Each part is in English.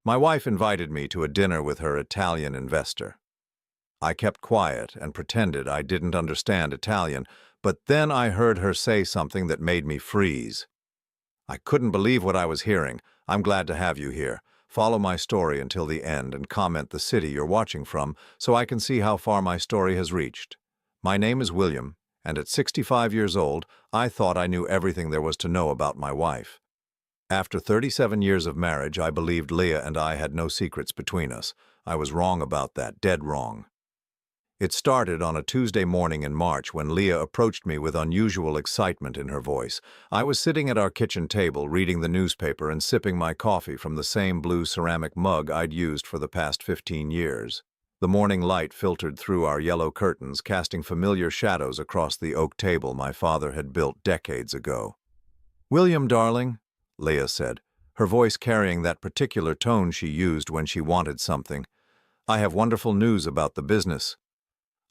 My wife invited me to a dinner with her Italian investor. I kept quiet and pretended I didn't understand Italian, but then I heard her say something that made me freeze. I couldn't believe what I was hearing. "I'm glad to have you here. Follow my story until the end and comment the city you're watching from so I can see how far my story has reached. My name is William, and at 65 years old, I thought I knew everything there was to know about my wife. After 37 years of marriage, I believed Leah and I had no secrets between us. I was wrong about that, dead wrong. It started on a Tuesday morning in March when Leah approached me with unusual excitement in her voice. I was sitting at our kitchen table reading the newspaper and sipping my coffee from the same blue ceramic mug I'd used for the past 15 years. The morning light filtered through our yellow curtains, casting familiar shadows across the oak table my father had built decades ago. "William, darling," Leah said, her voice carrying that particular tone she used when she wanted something, "I have wonderful news about the business."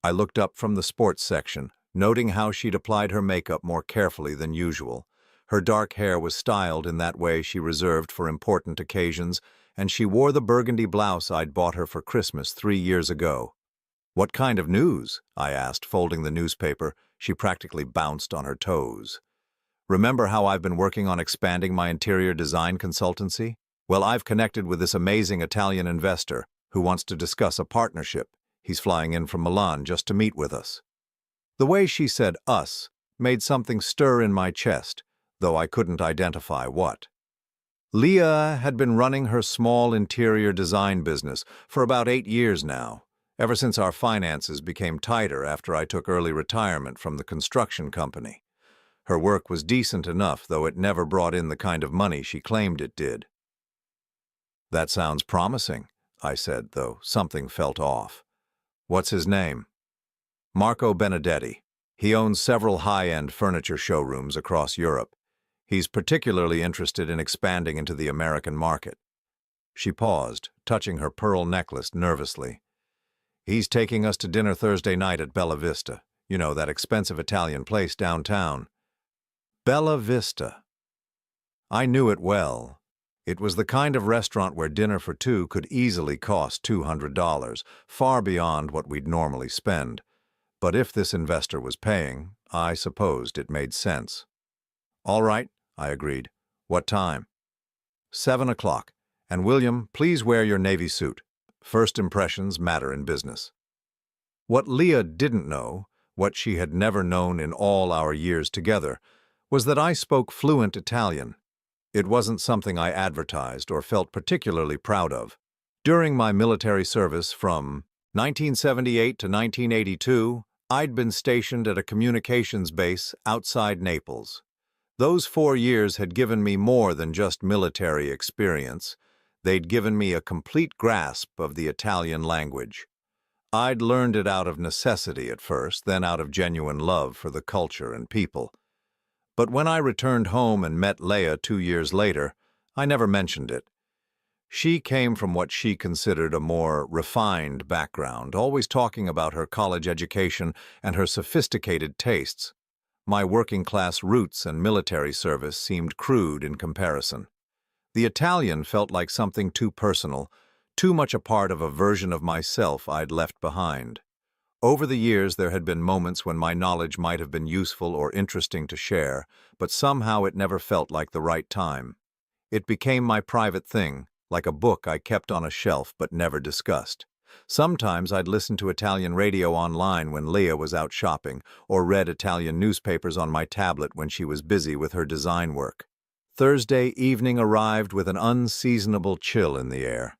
I looked up from the sports section, noting how she'd applied her makeup more carefully than usual. Her dark hair was styled in that way she reserved for important occasions, and she wore the burgundy blouse I'd bought her for Christmas 3 years ago. "What kind of news?" I asked, folding the newspaper. She practically bounced on her toes. "Remember how I've been working on expanding my interior design consultancy? Well, I've connected with this amazing Italian investor who wants to discuss a partnership. He's flying in from Milan just to meet with us." The way she said "us" made something stir in my chest, though I couldn't identify what. Leah had been running her small interior design business for about 8 years now, ever since our finances became tighter after I took early retirement from the construction company. Her work was decent enough, though it never brought in the kind of money she claimed it did. "That sounds promising," I said, though something felt off. "What's his name?" "Marco Benedetti. He owns several high-end furniture showrooms across Europe. He's particularly interested in expanding into the American market." She paused, touching her pearl necklace nervously. "He's taking us to dinner Thursday night at Bella Vista. You know, that expensive Italian place downtown." Bella Vista. I knew it well. It was the kind of restaurant where dinner for two could easily cost $200, far beyond what we'd normally spend. But if this investor was paying, I supposed it made sense. "All right," I agreed. "What time?" 7 o'clock. "And William, please wear your navy suit. First impressions matter in business." What Leah didn't know, what she had never known in all our years together, was that I spoke fluent Italian. It wasn't something I advertised or felt particularly proud of. During my military service from 1978 to 1982, I'd been stationed at a communications base outside Naples. Those 4 years had given me more than just military experience. They'd given me a complete grasp of the Italian language. I'd learned it out of necessity at first, then out of genuine love for the culture and people. But when I returned home and met Leah 2 years later, I never mentioned it. She came from what she considered a more refined background, always talking about her college education and her sophisticated tastes. My working-class roots and military service seemed crude in comparison. The Italian felt like something too personal, too much a part of a version of myself I'd left behind. Over the years, there had been moments when my knowledge might have been useful or interesting to share, but somehow it never felt like the right time. It became my private thing, like a book I kept on a shelf but never discussed. Sometimes I'd listen to Italian radio online when Leah was out shopping, or read Italian newspapers on my tablet when she was busy with her design work. Thursday evening arrived with an unseasonable chill in the air.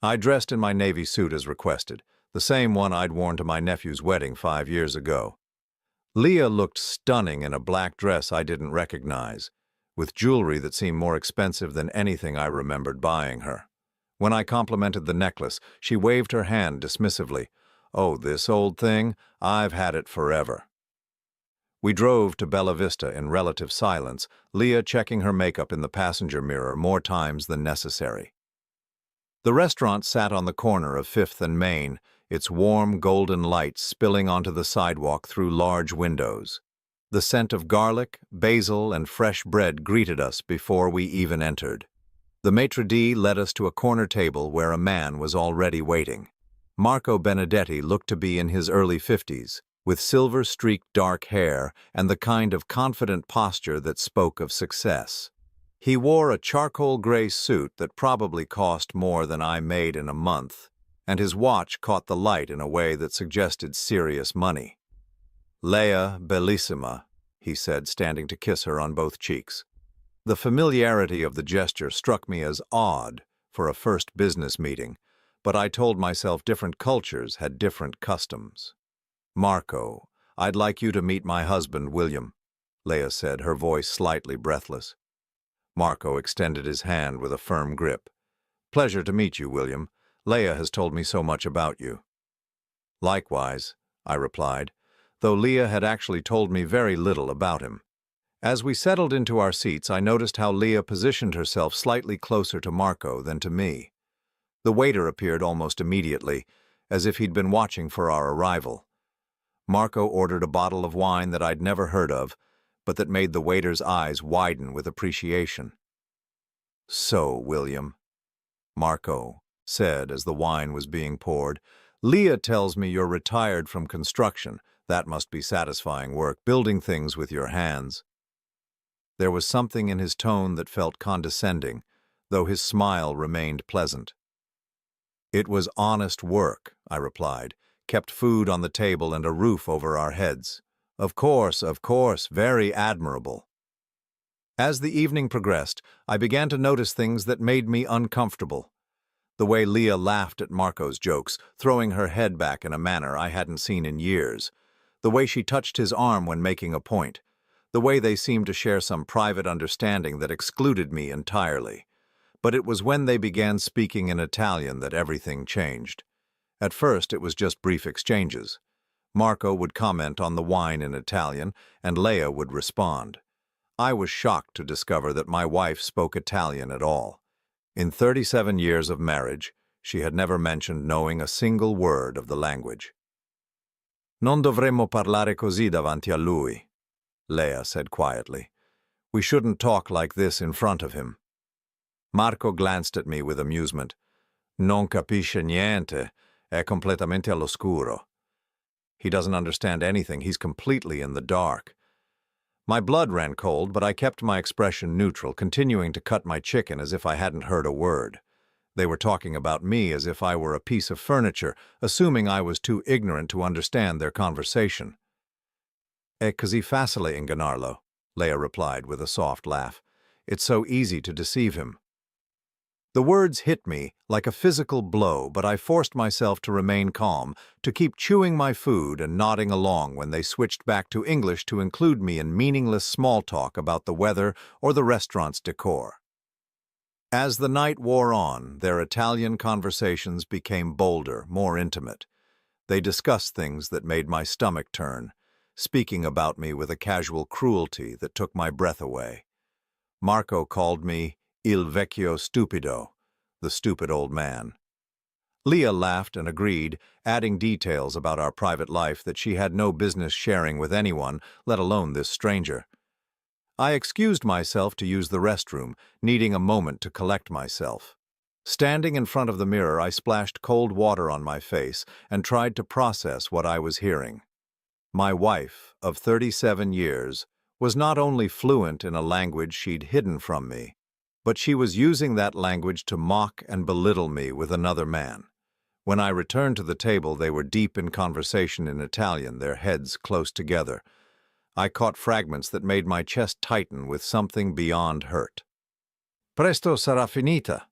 I dressed in my navy suit as requested, the same one I'd worn to my nephew's wedding 5 years ago. Leah looked stunning in a black dress I didn't recognize, with jewelry that seemed more expensive than anything I remembered buying her. When I complimented the necklace, she waved her hand dismissively. "Oh, this old thing? I've had it forever." We drove to Bella Vista in relative silence, Leah checking her makeup in the passenger mirror more times than necessary. The restaurant sat on the corner of 5th and Main, its warm golden light spilling onto the sidewalk through large windows. The scent of garlic, basil, and fresh bread greeted us before we even entered. The maitre d' led us to a corner table where a man was already waiting. Marco Benedetti looked to be in his early 50s, with silver-streaked dark hair and the kind of confident posture that spoke of success. He wore a charcoal gray suit that probably cost more than I made in a month, and his watch caught the light in a way that suggested serious money. "Leia Bellissima," he said, standing to kiss her on both cheeks. The familiarity of the gesture struck me as odd for a first business meeting, but I told myself different cultures had different customs. "Marco, I'd like you to meet my husband, William," Leia said, her voice slightly breathless. Marco extended his hand with a firm grip. "Pleasure to meet you, William. Leia has told me so much about you." "Likewise," I replied, though Leia had actually told me very little about him. As we settled into our seats, I noticed how Leia positioned herself slightly closer to Marco than to me. The waiter appeared almost immediately, as if he'd been watching for our arrival. Marco ordered a bottle of wine that I'd never heard of, but that made the waiter's eyes widen with appreciation. "So, William," Marco said as the wine was being poured, "Leia tells me you're retired from construction. That must be satisfying work, building things with your hands." There was something in his tone that felt condescending, though his smile remained pleasant. "It was honest work," I replied, "kept food on the table and a roof over our heads. Of course, very admirable." As the evening progressed, I began to notice things that made me uncomfortable. The way Leia laughed at Marco's jokes, throwing her head back in a manner I hadn't seen in years. The way she touched his arm when making a point. The way they seemed to share some private understanding that excluded me entirely. But it was when they began speaking in Italian that everything changed. At first, it was just brief exchanges. Marco would comment on the wine in Italian, and Leia would respond. I was shocked to discover that my wife spoke Italian at all. In 37 years of marriage, she had never mentioned knowing a single word of the language. "Non dovremmo parlare così davanti a lui," Leia said quietly. "We shouldn't talk like this in front of him." Marco glanced at me with amusement. "Non capisce niente, è completamente all'oscuro." He doesn't understand anything, he's completely in the dark. My blood ran cold, but I kept my expression neutral, continuing to cut my chicken as if I hadn't heard a word. They were talking about me as if I were a piece of furniture, assuming I was too ignorant to understand their conversation. "È così facile ingannarlo," Leia replied with a soft laugh. "It's so easy to deceive him." The words hit me like a physical blow, but I forced myself to remain calm, to keep chewing my food and nodding along when they switched back to English to include me in meaningless small talk about the weather or the restaurant's decor. As the night wore on, their Italian conversations became bolder, more intimate. They discussed things that made my stomach turn, speaking about me with a casual cruelty that took my breath away. Marco called me Il vecchio stupido, the stupid old man. Leia laughed and agreed, adding details about our private life that she had no business sharing with anyone, let alone this stranger. I excused myself to use the restroom, needing a moment to collect myself. Standing in front of the mirror, I splashed cold water on my face and tried to process what I was hearing. My wife, of 37 years, was not only fluent in a language she'd hidden from me, but she was using that language to mock and belittle me with another man. When I returned to the table, they were deep in conversation in Italian, their heads close together. I caught fragments that made my chest tighten with something beyond hurt. "Presto sarà finita,"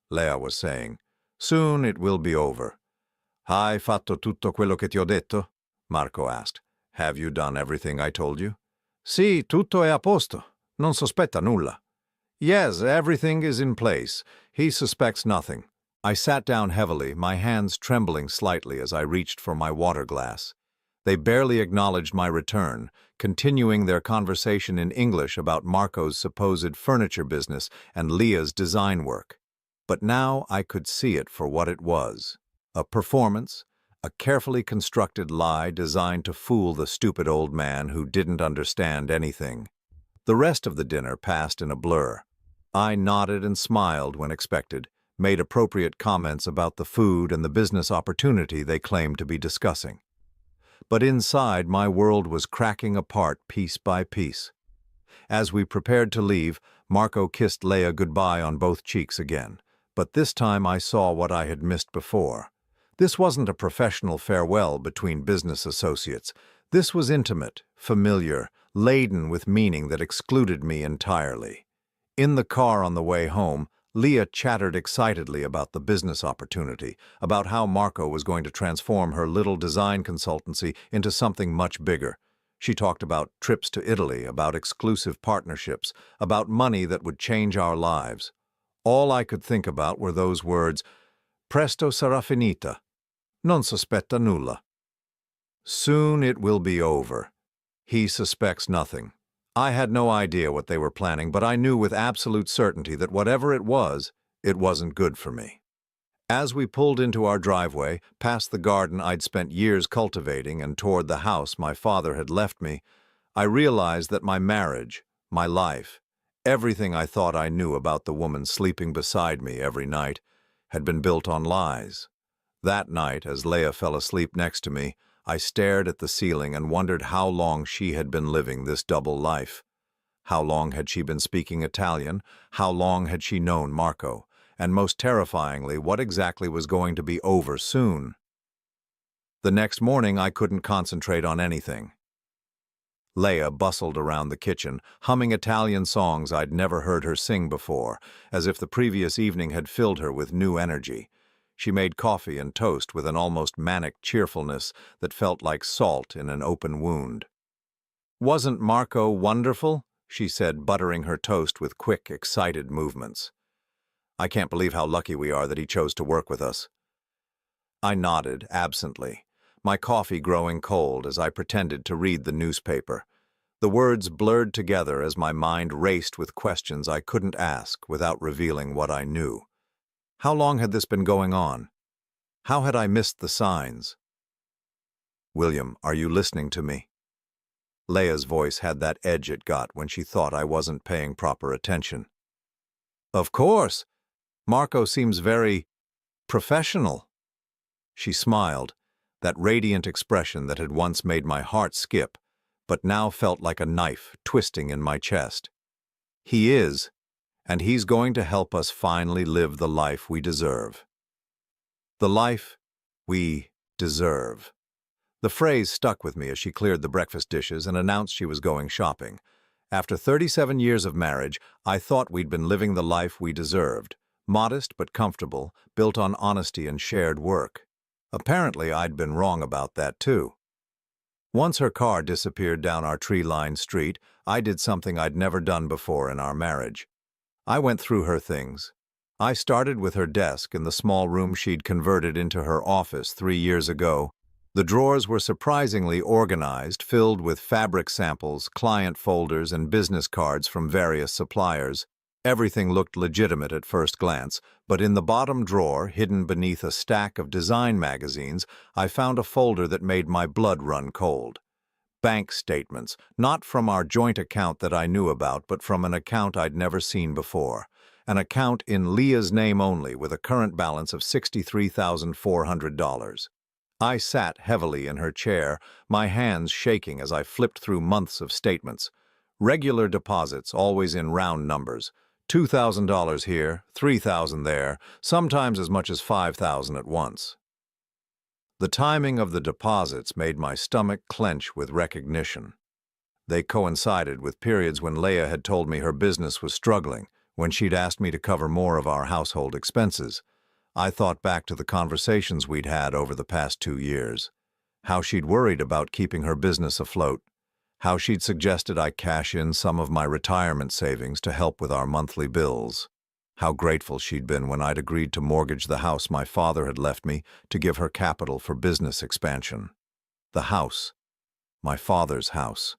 Leia was saying. "Soon it will be over." "Hai fatto tutto quello che ti ho detto?" Marco asked. "Have you done everything I told you?" "Sì, tutto è a posto. Non sospetta nulla." "Yes, everything is in place. He suspects nothing." I sat down heavily, my hands trembling slightly as I reached for my water glass. They barely acknowledged my return, continuing their conversation in English about Marco's supposed furniture business and Leia's design work. But now I could see it for what it was. A performance, a carefully constructed lie designed to fool the stupid old man who didn't understand anything. The rest of the dinner passed in a blur. I nodded and smiled when expected, made appropriate comments about the food and the business opportunity they claimed to be discussing. But inside, my world was cracking apart piece by piece. As we prepared to leave, Marco kissed Leia goodbye on both cheeks again. But this time I saw what I had missed before. This wasn't a professional farewell between business associates. This was intimate, familiar, laden with meaning that excluded me entirely. In the car on the way home, Leah chattered excitedly about the business opportunity, about how Marco was going to transform her little design consultancy into something much bigger. She talked about trips to Italy, about exclusive partnerships, about money that would change our lives. All I could think about were those words, "Presto sarà finita. Non sospetta nulla." Soon it will be over. He suspects nothing. I had no idea what they were planning, but I knew with absolute certainty that whatever it wasn't good for me. As we pulled into our driveway, past the garden I'd spent years cultivating and toward the house my father had left me, I realized that my marriage, my life, everything I thought I knew about the woman sleeping beside me every night, had been built on lies. That night, as Leia fell asleep next to me, I stared at the ceiling and wondered how long she had been living this double life. How long had she been speaking Italian? How long had she known Marco? And most terrifyingly, what exactly was going to be over soon? The next morning, I couldn't concentrate on anything. Leia bustled around the kitchen, humming Italian songs I'd never heard her sing before, as if the previous evening had filled her with new energy. She made coffee and toast with an almost manic cheerfulness that felt like salt in an open wound. "Wasn't Marco wonderful?" she said, buttering her toast with quick, excited movements. "I can't believe how lucky we are that he chose to work with us." I nodded absently, my coffee growing cold as I pretended to read the newspaper. The words blurred together as my mind raced with questions I couldn't ask without revealing what I knew. How long had this been going on? How had I missed the signs? "William, are you listening to me?" Leia's voice had that edge it got when she thought I wasn't paying proper attention. "Of course. Marco seems very professional." She smiled, that radiant expression that had once made my heart skip, but now felt like a knife twisting in my chest. "He is. And he's going to help us finally live the life we deserve." The life we deserve. The phrase stuck with me as she cleared the breakfast dishes and announced she was going shopping. After 37 years of marriage, I thought we'd been living the life we deserved, modest but comfortable, built on honesty and shared work. Apparently, I'd been wrong about that too. Once her car disappeared down our tree-lined street, I did something I'd never done before in our marriage. I went through her things. I started with her desk in the small room she'd converted into her office 3 years ago. The drawers were surprisingly organized, filled with fabric samples, client folders, and business cards from various suppliers. Everything looked legitimate at first glance, but in the bottom drawer, hidden beneath a stack of design magazines, I found a folder that made my blood run cold. Bank statements, not from our joint account that I knew about, but from an account I'd never seen before. An account in Leah's name only, with a current balance of $63,400. I sat heavily in her chair, my hands shaking as I flipped through months of statements. Regular deposits, always in round numbers. $2,000 here, $3,000 there, sometimes as much as $5,000 at once. The timing of the deposits made my stomach clench with recognition. They coincided with periods when Leia had told me her business was struggling, when she'd asked me to cover more of our household expenses. I thought back to the conversations we'd had over the past 2 years. How she'd worried about keeping her business afloat. How she'd suggested I cash in some of my retirement savings to help with our monthly bills. How grateful she'd been when I'd agreed to mortgage the house my father had left me to give her capital for business expansion. The house. My father's house.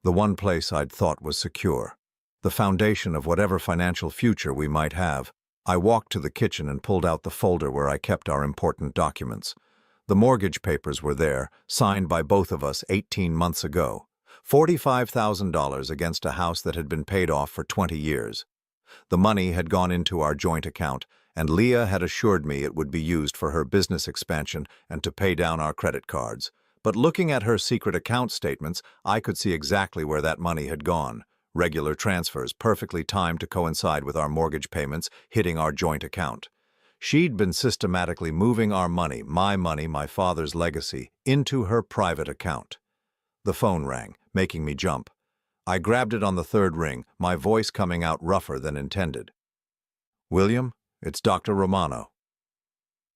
The one place I'd thought was secure. The foundation of whatever financial future we might have. I walked to the kitchen and pulled out the folder where I kept our important documents. The mortgage papers were there, signed by both of us 18 months ago. $45,000 against a house that had been paid off for 20 years. The money had gone into our joint account, and Leah had assured me it would be used for her business expansion and to pay down our credit cards. But looking at her secret account statements, I could see exactly where that money had gone. Regular transfers, perfectly timed to coincide with our mortgage payments, hitting our joint account. She'd been systematically moving our money, my father's legacy, into her private account. The phone rang, making me jump. I grabbed it on the third ring, my voice coming out rougher than intended. "William, it's Dr. Romano,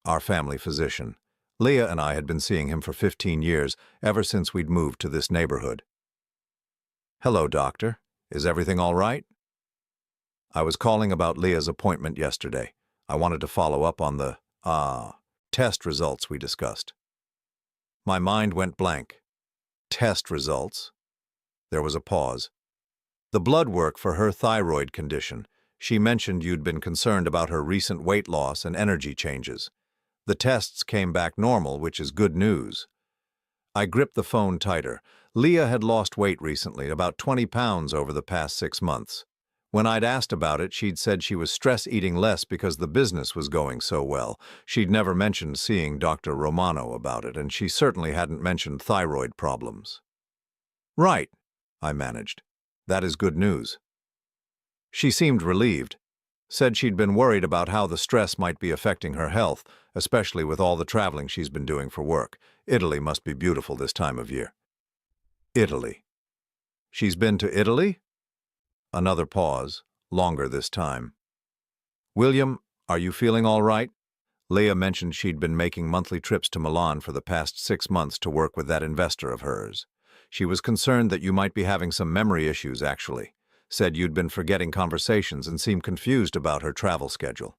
our family physician. Leah and I had been seeing him for 15 years, ever since we'd moved to this neighborhood." "Hello, doctor. Is everything all right?" "I was calling about Leah's appointment yesterday. I wanted to follow up on the, test results we discussed." My mind went blank. Test results? There was a pause. "The blood work for her thyroid condition. She mentioned you'd been concerned about her recent weight loss and energy changes. The tests came back normal, which is good news." I gripped the phone tighter. Leah had lost weight recently, about 20 pounds over the past 6 months. When I'd asked about it, she'd said she was stress-eating less because the business was going so well. She'd never mentioned seeing Dr. Romano about it, and she certainly hadn't mentioned thyroid problems. "Right," I managed. "That is good news." She seemed relieved. Said she'd been worried about how the stress might be affecting her health, especially with all the traveling she's been doing for work. Italy must be beautiful this time of year. Italy. She's been to Italy? Another pause, longer this time. "William, are you feeling all right?" Leah mentioned she'd been making monthly trips to Milan for the past 6 months to work with that investor of hers. She was concerned that you might be having some memory issues, actually. Said you'd been forgetting conversations and seemed confused about her travel schedule.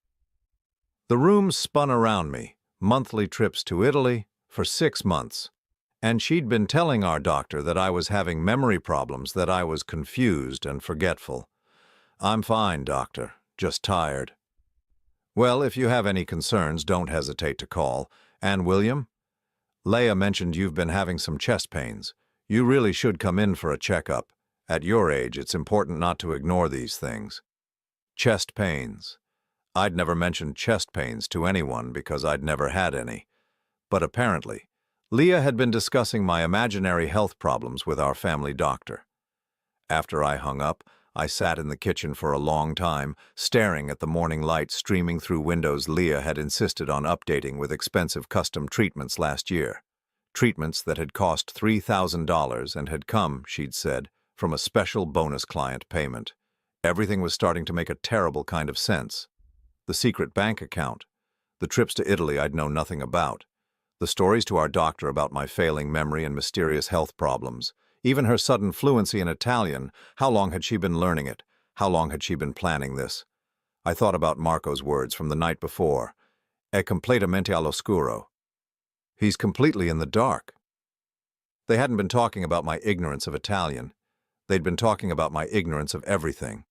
The room spun around me. Monthly trips to Italy for 6 months. And she'd been telling our doctor that I was having memory problems, that I was confused and forgetful. "I'm fine, doctor. Just tired." "Well, if you have any concerns, don't hesitate to call. And William? Leah mentioned you've been having some chest pains. You really should come in for a checkup. At your age, it's important not to ignore these things." Chest pains. I'd never mentioned chest pains to anyone because I'd never had any. But apparently, Leah had been discussing my imaginary health problems with our family doctor. After I hung up, I sat in the kitchen for a long time, staring at the morning light streaming through windows Leah had insisted on updating with expensive custom treatments last year. Treatments that had cost $3,000 and had come, she'd said, from a special bonus client payment. Everything was starting to make a terrible kind of sense. The secret bank account. The trips to Italy I'd known nothing about. The stories to our doctor about my failing memory and mysterious health problems. Even her sudden fluency in Italian. How long had she been learning it? How long had she been planning this? I thought about Marco's words from the night before. "È completamente all'oscuro." He's completely in the dark. They hadn't been talking about my ignorance of Italian. They'd been talking about my ignorance of everything.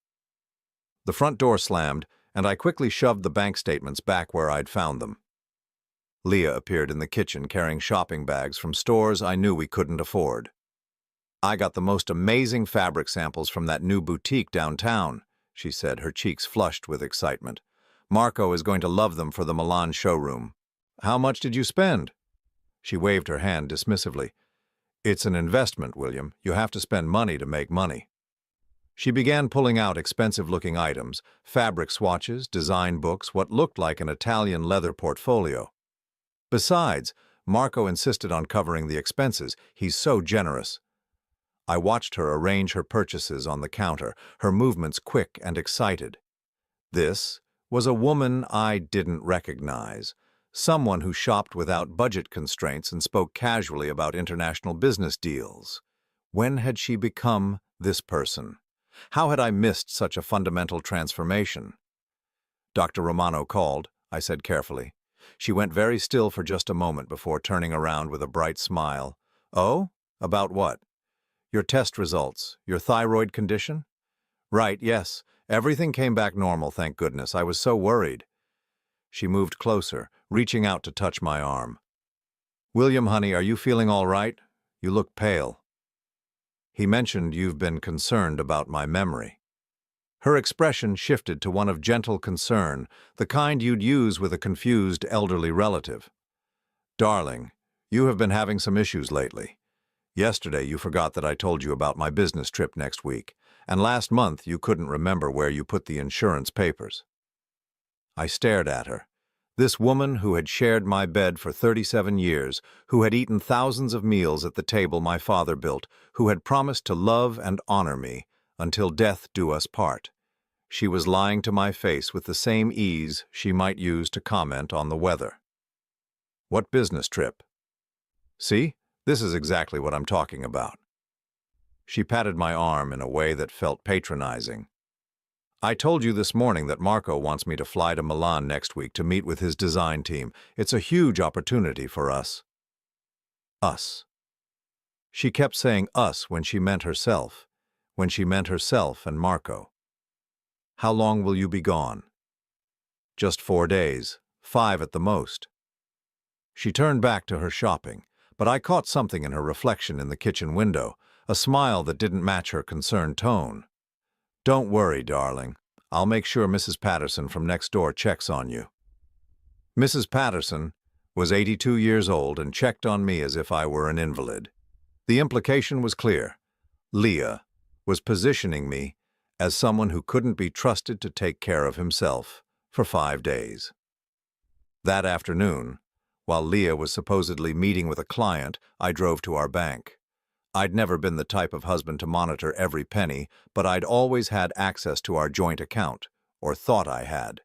The front door slammed, and I quickly shoved the bank statements back where I'd found them. Leah appeared in the kitchen carrying shopping bags from stores I knew we couldn't afford. "I got the most amazing fabric samples from that new boutique downtown," she said, her cheeks flushed with excitement. "Marco is going to love them for the Milan showroom." "How much did you spend?" She waved her hand dismissively. "It's an investment, William. You have to spend money to make money." She began pulling out expensive-looking items, fabric swatches, design books, what looked like an Italian leather portfolio. Besides, Marco insisted on covering the expenses. He's so generous. I watched her arrange her purchases on the counter, her movements quick and excited. This was a woman I didn't recognize. Someone who shopped without budget constraints and spoke casually about international business deals. When had she become this person? How had I missed such a fundamental transformation? "Dr. Romano called," I said carefully. She went very still for just a moment before turning around with a bright smile. "Oh? About what?" "Your test results. Your thyroid condition?" "Right, yes. Everything came back normal, thank goodness. I was so worried." She moved closer, reaching out to touch my arm. "William, honey, are you feeling all right? You look pale." "He mentioned you've been concerned about my memory." Her expression shifted to one of gentle concern, the kind you'd use with a confused elderly relative. "Darling, you have been having some issues lately. Yesterday you forgot that I told you about my business trip next week, and last month you couldn't remember where you put the insurance papers." I stared at her. This woman who had shared my bed for 37 years, who had eaten thousands of meals at the table my father built, who had promised to love and honor me until death do us part. She was lying to my face with the same ease she might use to comment on the weather. "What business trip?" "See, this is exactly what I'm talking about." She patted my arm in a way that felt patronizing. "I told you this morning that Marco wants me to fly to Milan next week to meet with his design team. It's a huge opportunity for us." Us. She kept saying us when she meant herself and Marco. "How long will you be gone?" "Just 4 days, 5 at the most." She turned back to her shopping, but I caught something in her reflection in the kitchen window, a smile that didn't match her concerned tone. "Don't worry, darling. I'll make sure Mrs. Patterson from next door checks on you." Mrs. Patterson was 82 years old and checked on me as if I were an invalid. The implication was clear. Leah was positioning me as someone who couldn't be trusted to take care of himself for 5 days. That afternoon, while Leah was supposedly meeting with a client, I drove to our bank. I'd never been the type of husband to monitor every penny, but I'd always had access to our joint account, or thought I had.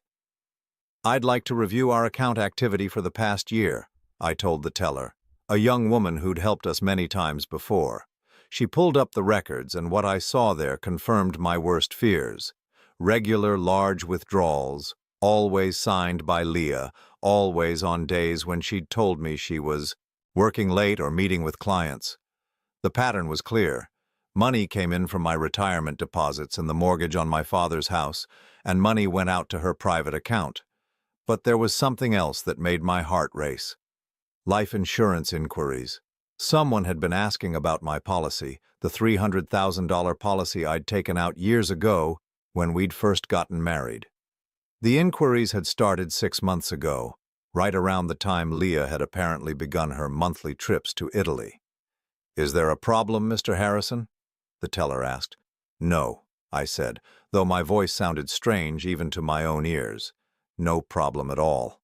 "I'd like to review our account activity for the past year," I told the teller, a young woman who'd helped us many times before. She pulled up the records, and what I saw there confirmed my worst fears. Regular large withdrawals, always signed by Leah, always on days when she'd told me she was working late or meeting with clients. The pattern was clear. Money came in from my retirement deposits and the mortgage on my father's house, and money went out to her private account. But there was something else that made my heart race. Life insurance inquiries. Someone had been asking about my policy, the $300,000 policy I'd taken out years ago when we'd first gotten married. The inquiries had started 6 months ago, right around the time Leah had apparently begun her monthly trips to Italy. "Is there a problem, Mr. Harrison?" the teller asked. "No," I said, though my voice sounded strange even to my own ears. "No problem at all."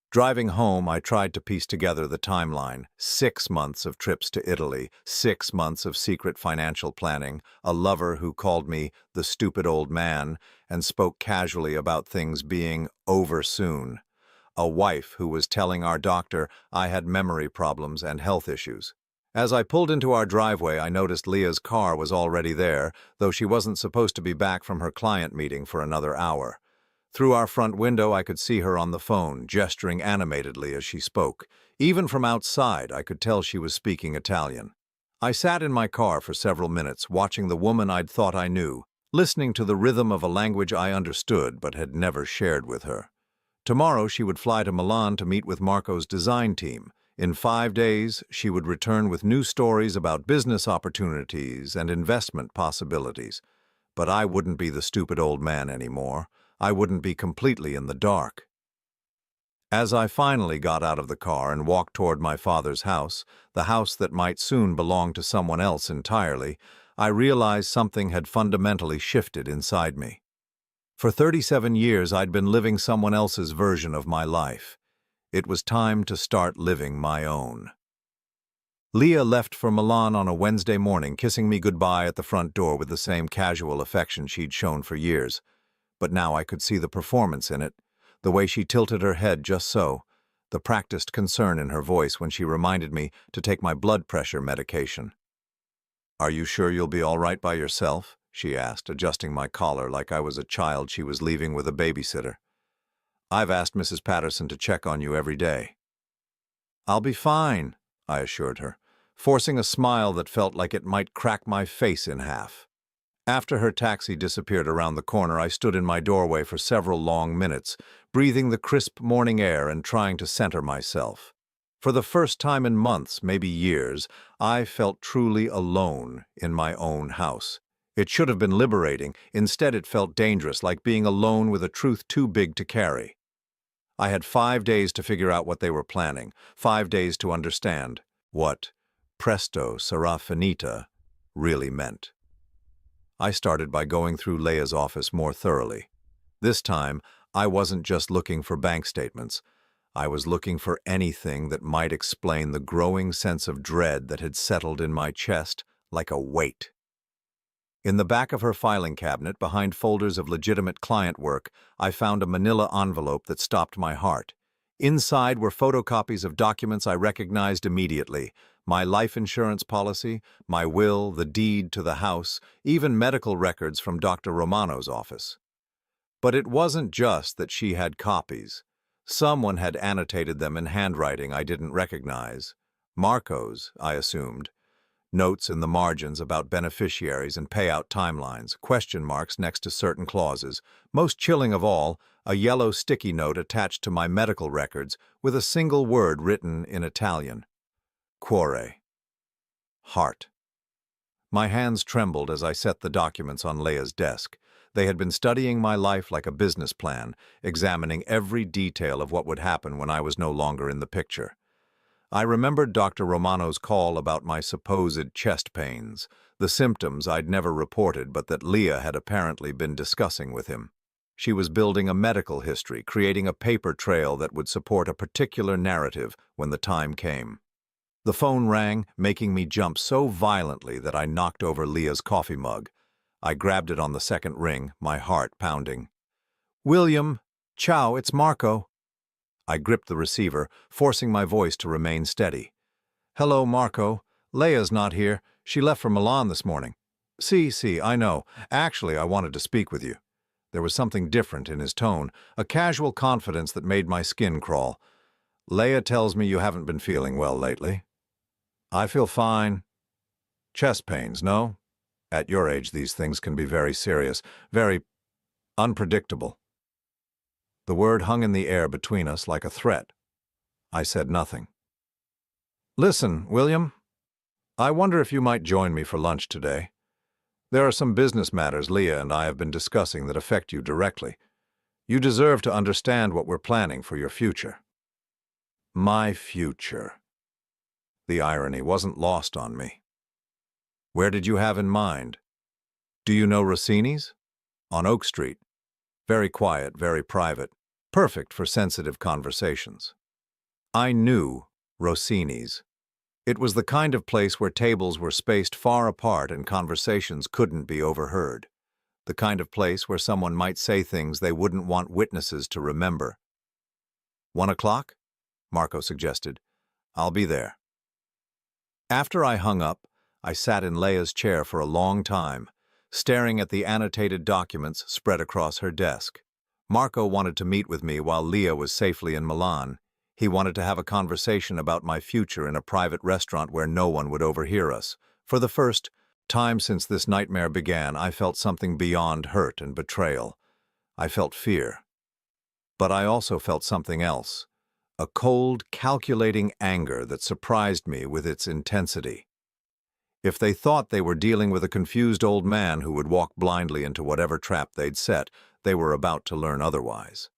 Driving home, I tried to piece together the timeline. 6 months of trips to Italy, 6 months of secret financial planning, a lover who called me the stupid old man and spoke casually about things being over soon, a wife who was telling our doctor I had memory problems and health issues. As I pulled into our driveway, I noticed Leah's car was already there, though she wasn't supposed to be back from her client meeting for another hour. Through our front window, I could see her on the phone, gesturing animatedly as she spoke. Even from outside, I could tell she was speaking Italian. I sat in my car for several minutes, watching the woman I'd thought I knew, listening to the rhythm of a language I understood but had never shared with her. Tomorrow, she would fly to Milan to meet with Marco's design team. In 5 days, she would return with new stories about business opportunities and investment possibilities. But I wouldn't be the stupid old man anymore. I wouldn't be completely in the dark. As I finally got out of the car and walked toward my father's house, the house that might soon belong to someone else entirely, I realized something had fundamentally shifted inside me. For 37 years, I'd been living someone else's version of my life. It was time to start living my own. Leah left for Milan on a Wednesday morning, kissing me goodbye at the front door with the same casual affection she'd shown for years. But now I could see the performance in it, the way she tilted her head just so, the practiced concern in her voice when she reminded me to take my blood pressure medication. "Are you sure you'll be all right by yourself?" she asked, adjusting my collar like I was a child she was leaving with a babysitter. "I've asked Mrs. Patterson to check on you every day." "I'll be fine," I assured her, forcing a smile that felt like it might crack my face in half. After her taxi disappeared around the corner, I stood in my doorway for several long minutes, breathing the crisp morning air and trying to center myself. For the first time in months, maybe years, I felt truly alone in my own house. It should have been liberating. Instead, it felt dangerous, like being alone with a truth too big to carry. I had 5 days to figure out what they were planning, 5 days to understand what presto sarà finita really meant. I started by going through Leia's office more thoroughly. This time, I wasn't just looking for bank statements. I was looking for anything that might explain the growing sense of dread that had settled in my chest like a weight. In the back of her filing cabinet, behind folders of legitimate client work, I found a manila envelope that stopped my heart. Inside were photocopies of documents I recognized immediately: my life insurance policy, my will, the deed to the house, even medical records from Dr. Romano's office. But it wasn't just that she had copies. Someone had annotated them in handwriting I didn't recognize. Marco's, I assumed. Notes in the margins about beneficiaries and payout timelines, question marks next to certain clauses. Most chilling of all, a yellow sticky note attached to my medical records with a single word written in Italian. Cuore. Heart. My hands trembled as I set the documents on Leia's desk. They had been studying my life like a business plan, examining every detail of what would happen when I was no longer in the picture. I remembered Dr. Romano's call about my supposed chest pains, the symptoms I'd never reported but that Leah had apparently been discussing with him. She was building a medical history, creating a paper trail that would support a particular narrative when the time came. The phone rang, making me jump so violently that I knocked over Leah's coffee mug. I grabbed it on the second ring, my heart pounding. "William, ciao, it's Marco." I gripped the receiver, forcing my voice to remain steady. "Hello, Marco. Leia's not here. She left for Milan this morning." See, I know. Actually, I wanted to speak with you." There was something different in his tone, a casual confidence that made my skin crawl. "Leia tells me you haven't been feeling well lately." "I feel fine." "Chest pains, no? At your age, these things can be very serious, very unpredictable." The word hung in the air between us like a threat. I said nothing. "Listen, William, I wonder if you might join me for lunch today. There are some business matters Leah and I have been discussing that affect you directly. You deserve to understand what we're planning for your future." My future. The irony wasn't lost on me. "Where did you have in mind?" "Do you know Rossini's?" "On Oak Street. Very quiet, very private. Perfect for sensitive conversations." I knew Rossini's. It was the kind of place where tables were spaced far apart and conversations couldn't be overheard. The kind of place where someone might say things they wouldn't want witnesses to remember. 1 o'clock? Marco suggested. "I'll be there." After I hung up, I sat in Leia's chair for a long time, staring at the annotated documents spread across her desk. Marco wanted to meet with me while Leah was safely in Milan. He wanted to have a conversation about my future in a private restaurant where no one would overhear us. For the first time since this nightmare began, I felt something beyond hurt and betrayal. I felt fear. But I also felt something else, a cold, calculating anger that surprised me with its intensity. If they thought they were dealing with a confused old man who would walk blindly into whatever trap they'd set, they were about to learn otherwise.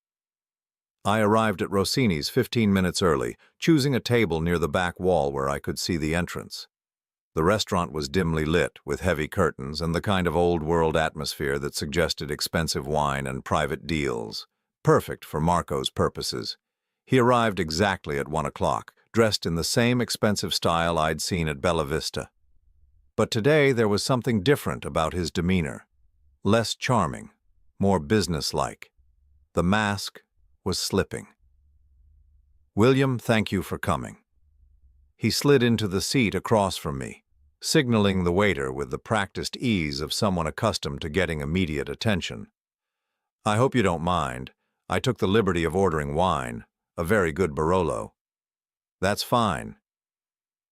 I arrived at Rossini's 15 minutes early, choosing a table near the back wall where I could see the entrance. The restaurant was dimly lit, with heavy curtains and the kind of old-world atmosphere that suggested expensive wine and private deals. Perfect for Marco's purposes. He arrived exactly at 1 o'clock, dressed in the same expensive style I'd seen at Bella Vista. But today there was something different about his demeanor. Less charming, more businesslike. The mask was slipping. "William, thank you for coming." He slid into the seat across from me, signaling the waiter with the practiced ease of someone accustomed to getting immediate attention. "I hope you don't mind. I took the liberty of ordering wine, a very good Barolo." "That's fine."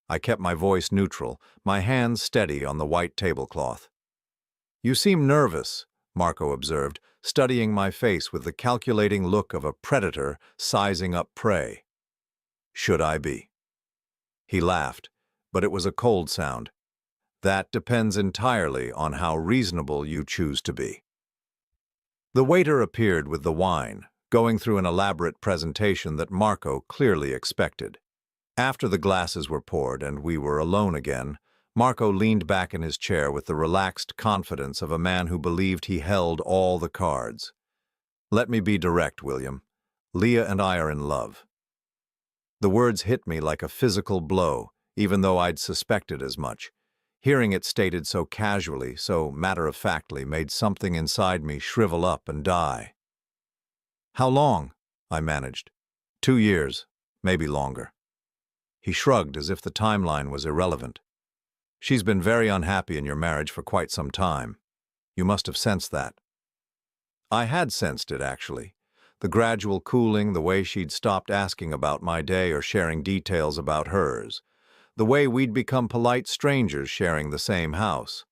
I kept my voice neutral, my hands steady on the white tablecloth. "You seem nervous," Marco observed, studying my face with the calculating look of a predator sizing up prey. "Should I be?" He laughed, but it was a cold sound. That depends entirely on how reasonable you choose to be. The waiter appeared with the wine, going through an elaborate presentation that Marco clearly expected. After the glasses were poured and we were alone again, Marco leaned back in his chair with the relaxed confidence of a man who believed he held all the cards. "Let me be direct, William. Leah and I are in love." The words hit me like a physical blow, even though I'd suspected as much. Hearing it stated so casually, so matter-of-factly, made something inside me shrivel up and die. "How long?" I managed. 2 years, maybe longer." He shrugged as if the timeline was irrelevant. "She's been very unhappy in your marriage for quite some time. You must have sensed that." I had sensed it, actually. The gradual cooling, the way she'd stopped asking about my day or sharing details about hers. The way we'd become polite strangers sharing the same house.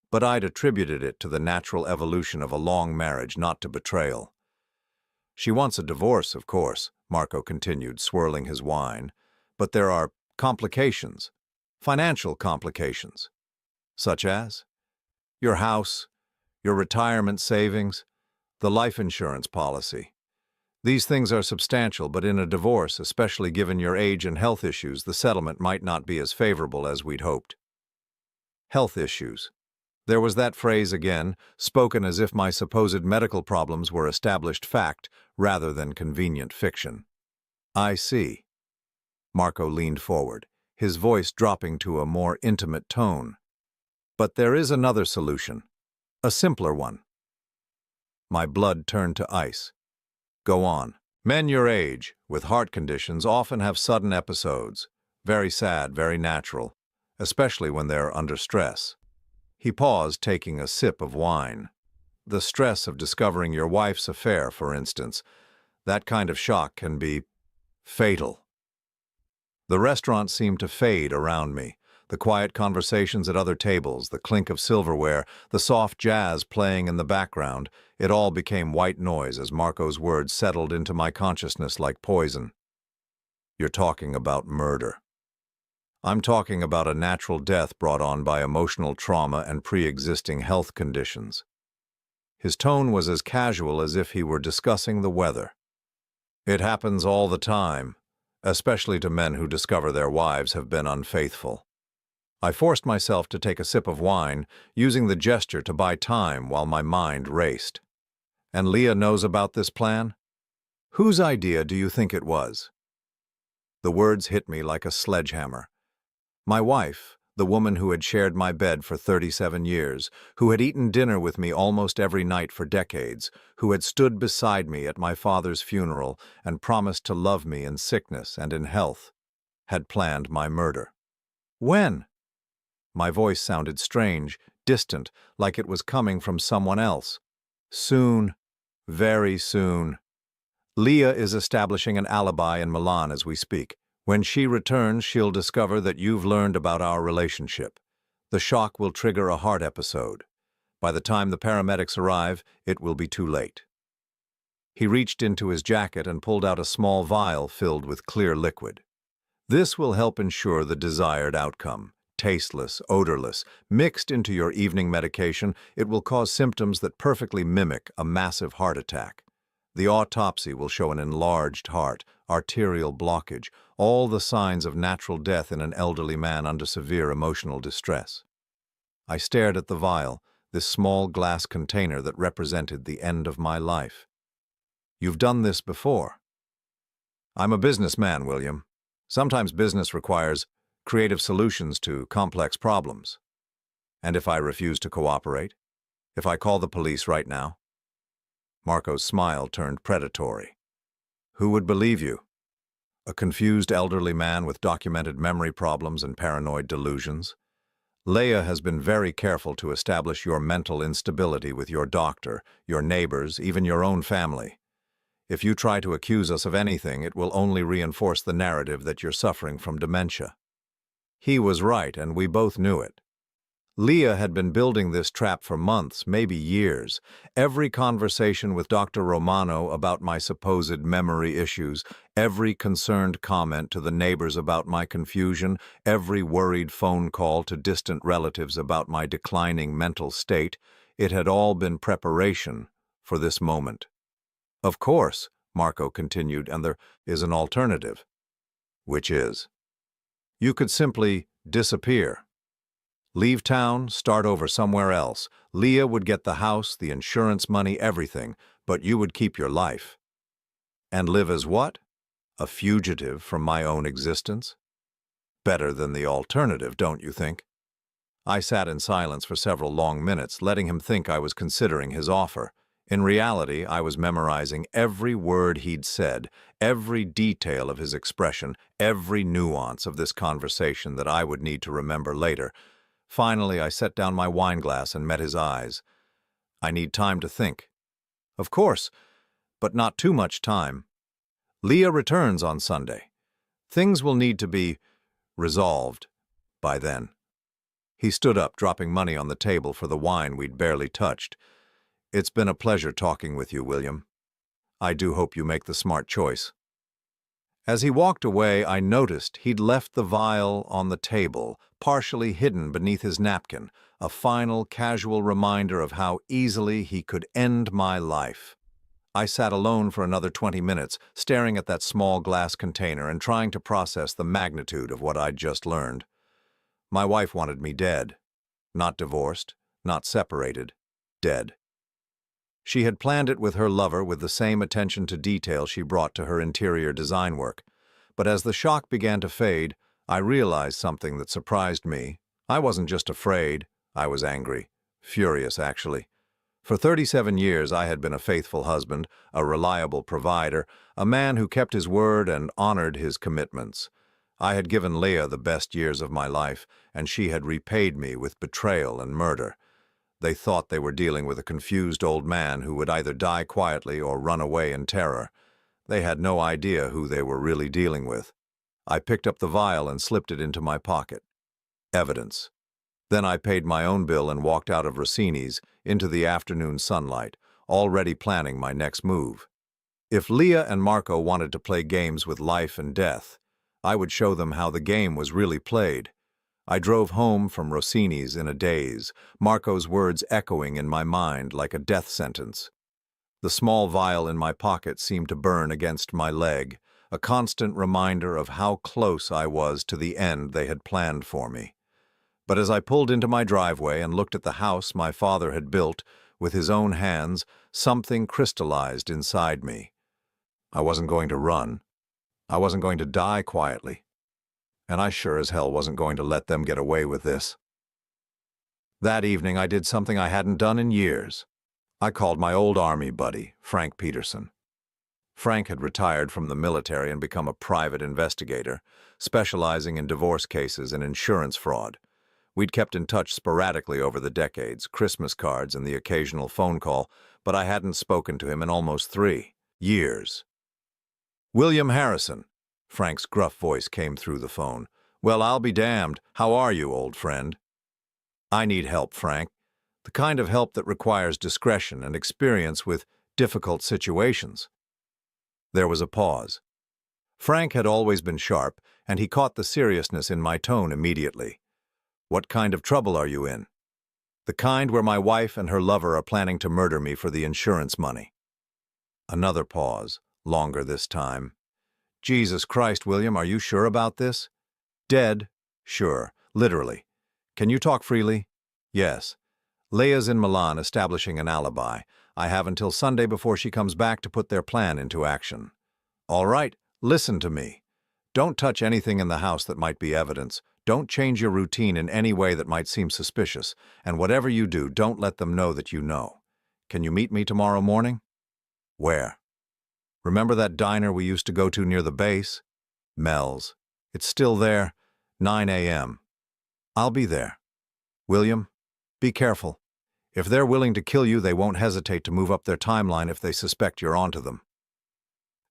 But I'd attributed it to the natural evolution of a long marriage, not to betrayal. "She wants a divorce, of course," Marco continued, swirling his wine. "But there are complications, financial complications." "Such as?" "Your house, your retirement savings, the life insurance policy. These things are substantial, but in a divorce, especially given your age and health issues, the settlement might not be as favorable as we'd hoped." Health issues. There was that phrase again, spoken as if my supposed medical problems were established fact rather than convenient fiction. "I see." Marco leaned forward, his voice dropping to a more intimate tone. "But there is another solution, a simpler one." My blood turned to ice. "Go on." "Men your age, with heart conditions, often have sudden episodes. Very sad, very natural, especially when they're under stress." He paused, taking a sip of wine. "The stress of discovering your wife's affair, for instance. That kind of shock can be fatal." The restaurant seemed to fade around me. The quiet conversations at other tables, the clink of silverware, the soft jazz playing in the background, it all became white noise as Marco's words settled into my consciousness like poison. "You're talking about murder." "I'm talking about a natural death brought on by emotional trauma and pre-existing health conditions." His tone was as casual as if he were discussing the weather. "It happens all the time, especially to men who discover their wives have been unfaithful." I forced myself to take a sip of wine, using the gesture to buy time while my mind raced. "And Leah knows about this plan?" "Whose idea do you think it was?" The words hit me like a sledgehammer. My wife, the woman who had shared my bed for 37 years, who had eaten dinner with me almost every night for decades, who had stood beside me at my father's funeral and promised to love me in sickness and in health, had planned my murder. "When?" My voice sounded strange, distant, like it was coming from someone else. "Soon. Very soon. Leah is establishing an alibi in Milan as we speak. When she returns, she'll discover that you've learned about our relationship. The shock will trigger a heart episode. By the time the paramedics arrive, it will be too late." He reached into his jacket and pulled out a small vial filled with clear liquid. "This will help ensure the desired outcome. Tasteless, odorless, mixed into your evening medication, it will cause symptoms that perfectly mimic a massive heart attack. The autopsy will show an enlarged heart, arterial blockage, all the signs of natural death in an elderly man under severe emotional distress." I stared at the vial, this small glass container that represented the end of my life. "You've done this before." "I'm a businessman, William. Sometimes business requires creative solutions to complex problems." "And if I refuse to cooperate? If I call the police right now?" Marco's smile turned predatory. "Who would believe you? A confused elderly man with documented memory problems and paranoid delusions? Leah has been very careful to establish your mental instability with your doctor, your neighbors, even your own family. If you try to accuse us of anything, it will only reinforce the narrative that you're suffering from dementia." He was right, and we both knew it. Leah had been building this trap for months, maybe years. Every conversation with Dr. Romano about my supposed memory issues, every concerned comment to the neighbors about my confusion, every worried phone call to distant relatives about my declining mental state, it had all been preparation for this moment. Of course, Marco continued, and there is an alternative. Which is? You could simply disappear. Leave town, start over somewhere else. Leah would get the house, the insurance money, everything, but you would keep your life. And live as what? A fugitive from my own existence? Better than the alternative, don't you think? I sat in silence for several long minutes, letting him think I was considering his offer. In reality, I was memorizing every word he'd said, every detail of his expression, every nuance of this conversation that I would need to remember later. Finally, I set down my wineglass and met his eyes. I need time to think. Of course, but not too much time. Leah returns on Sunday. Things will need to be resolved by then. He stood up, dropping money on the table for the wine we'd barely touched. It's been a pleasure talking with you, William. I do hope you make the smart choice. As he walked away, I noticed he'd left the vial on the table, partially hidden beneath his napkin, a final, casual reminder of how easily he could end my life. I sat alone for another 20 minutes, staring at that small glass container and trying to process the magnitude of what I'd just learned. My wife wanted me dead. Not divorced, not separated, dead. She had planned it with her lover with the same attention to detail she brought to her interior design work. But as the shock began to fade, I realized something that surprised me. I wasn't just afraid, I was angry. Furious, actually. For 37 years, I had been a faithful husband, a reliable provider, a man who kept his word and honored his commitments. I had given Leah the best years of my life, and she had repaid me with betrayal and murder. They thought they were dealing with a confused old man who would either die quietly or run away in terror. They had no idea who they were really dealing with. I picked up the vial and slipped it into my pocket. Evidence. Then I paid my own bill and walked out of Rossini's into the afternoon sunlight, already planning my next move. If Leah and Marco wanted to play games with life and death, I would show them how the game was really played. I drove home from Rossini's in a daze, Marco's words echoing in my mind like a death sentence. The small vial in my pocket seemed to burn against my leg, a constant reminder of how close I was to the end they had planned for me. But as I pulled into my driveway and looked at the house my father had built with his own hands, something crystallized inside me. I wasn't going to run. I wasn't going to die quietly. And I sure as hell wasn't going to let them get away with this. That evening, I did something I hadn't done in years. I called my old Army buddy, Frank Peterson. Frank had retired from the military and become a private investigator, specializing in divorce cases and insurance fraud. We'd kept in touch sporadically over the decades, Christmas cards and the occasional phone call, but I hadn't spoken to him in almost 3 years. William Harrison. Frank's gruff voice came through the phone. Well, I'll be damned. How are you, old friend? I need help, Frank. The kind of help that requires discretion and experience with difficult situations. There was a pause. Frank had always been sharp, and he caught the seriousness in my tone immediately. What kind of trouble are you in? The kind where my wife and her lover are planning to murder me for the insurance money. Another pause, longer this time. Jesus Christ, William, are you sure about this? Dead? Sure, literally. Can you talk freely? Yes. Leah's in Milan establishing an alibi. I have until Sunday before she comes back to put their plan into action. All right, listen to me. Don't touch anything in the house that might be evidence. Don't change your routine in any way that might seem suspicious. And whatever you do, don't let them know that you know. Can you meet me tomorrow morning? Where? Remember that diner we used to go to near the base? Mel's. It's still there, 9 a.m. I'll be there. William, be careful. If they're willing to kill you, they won't hesitate to move up their timeline if they suspect you're onto them.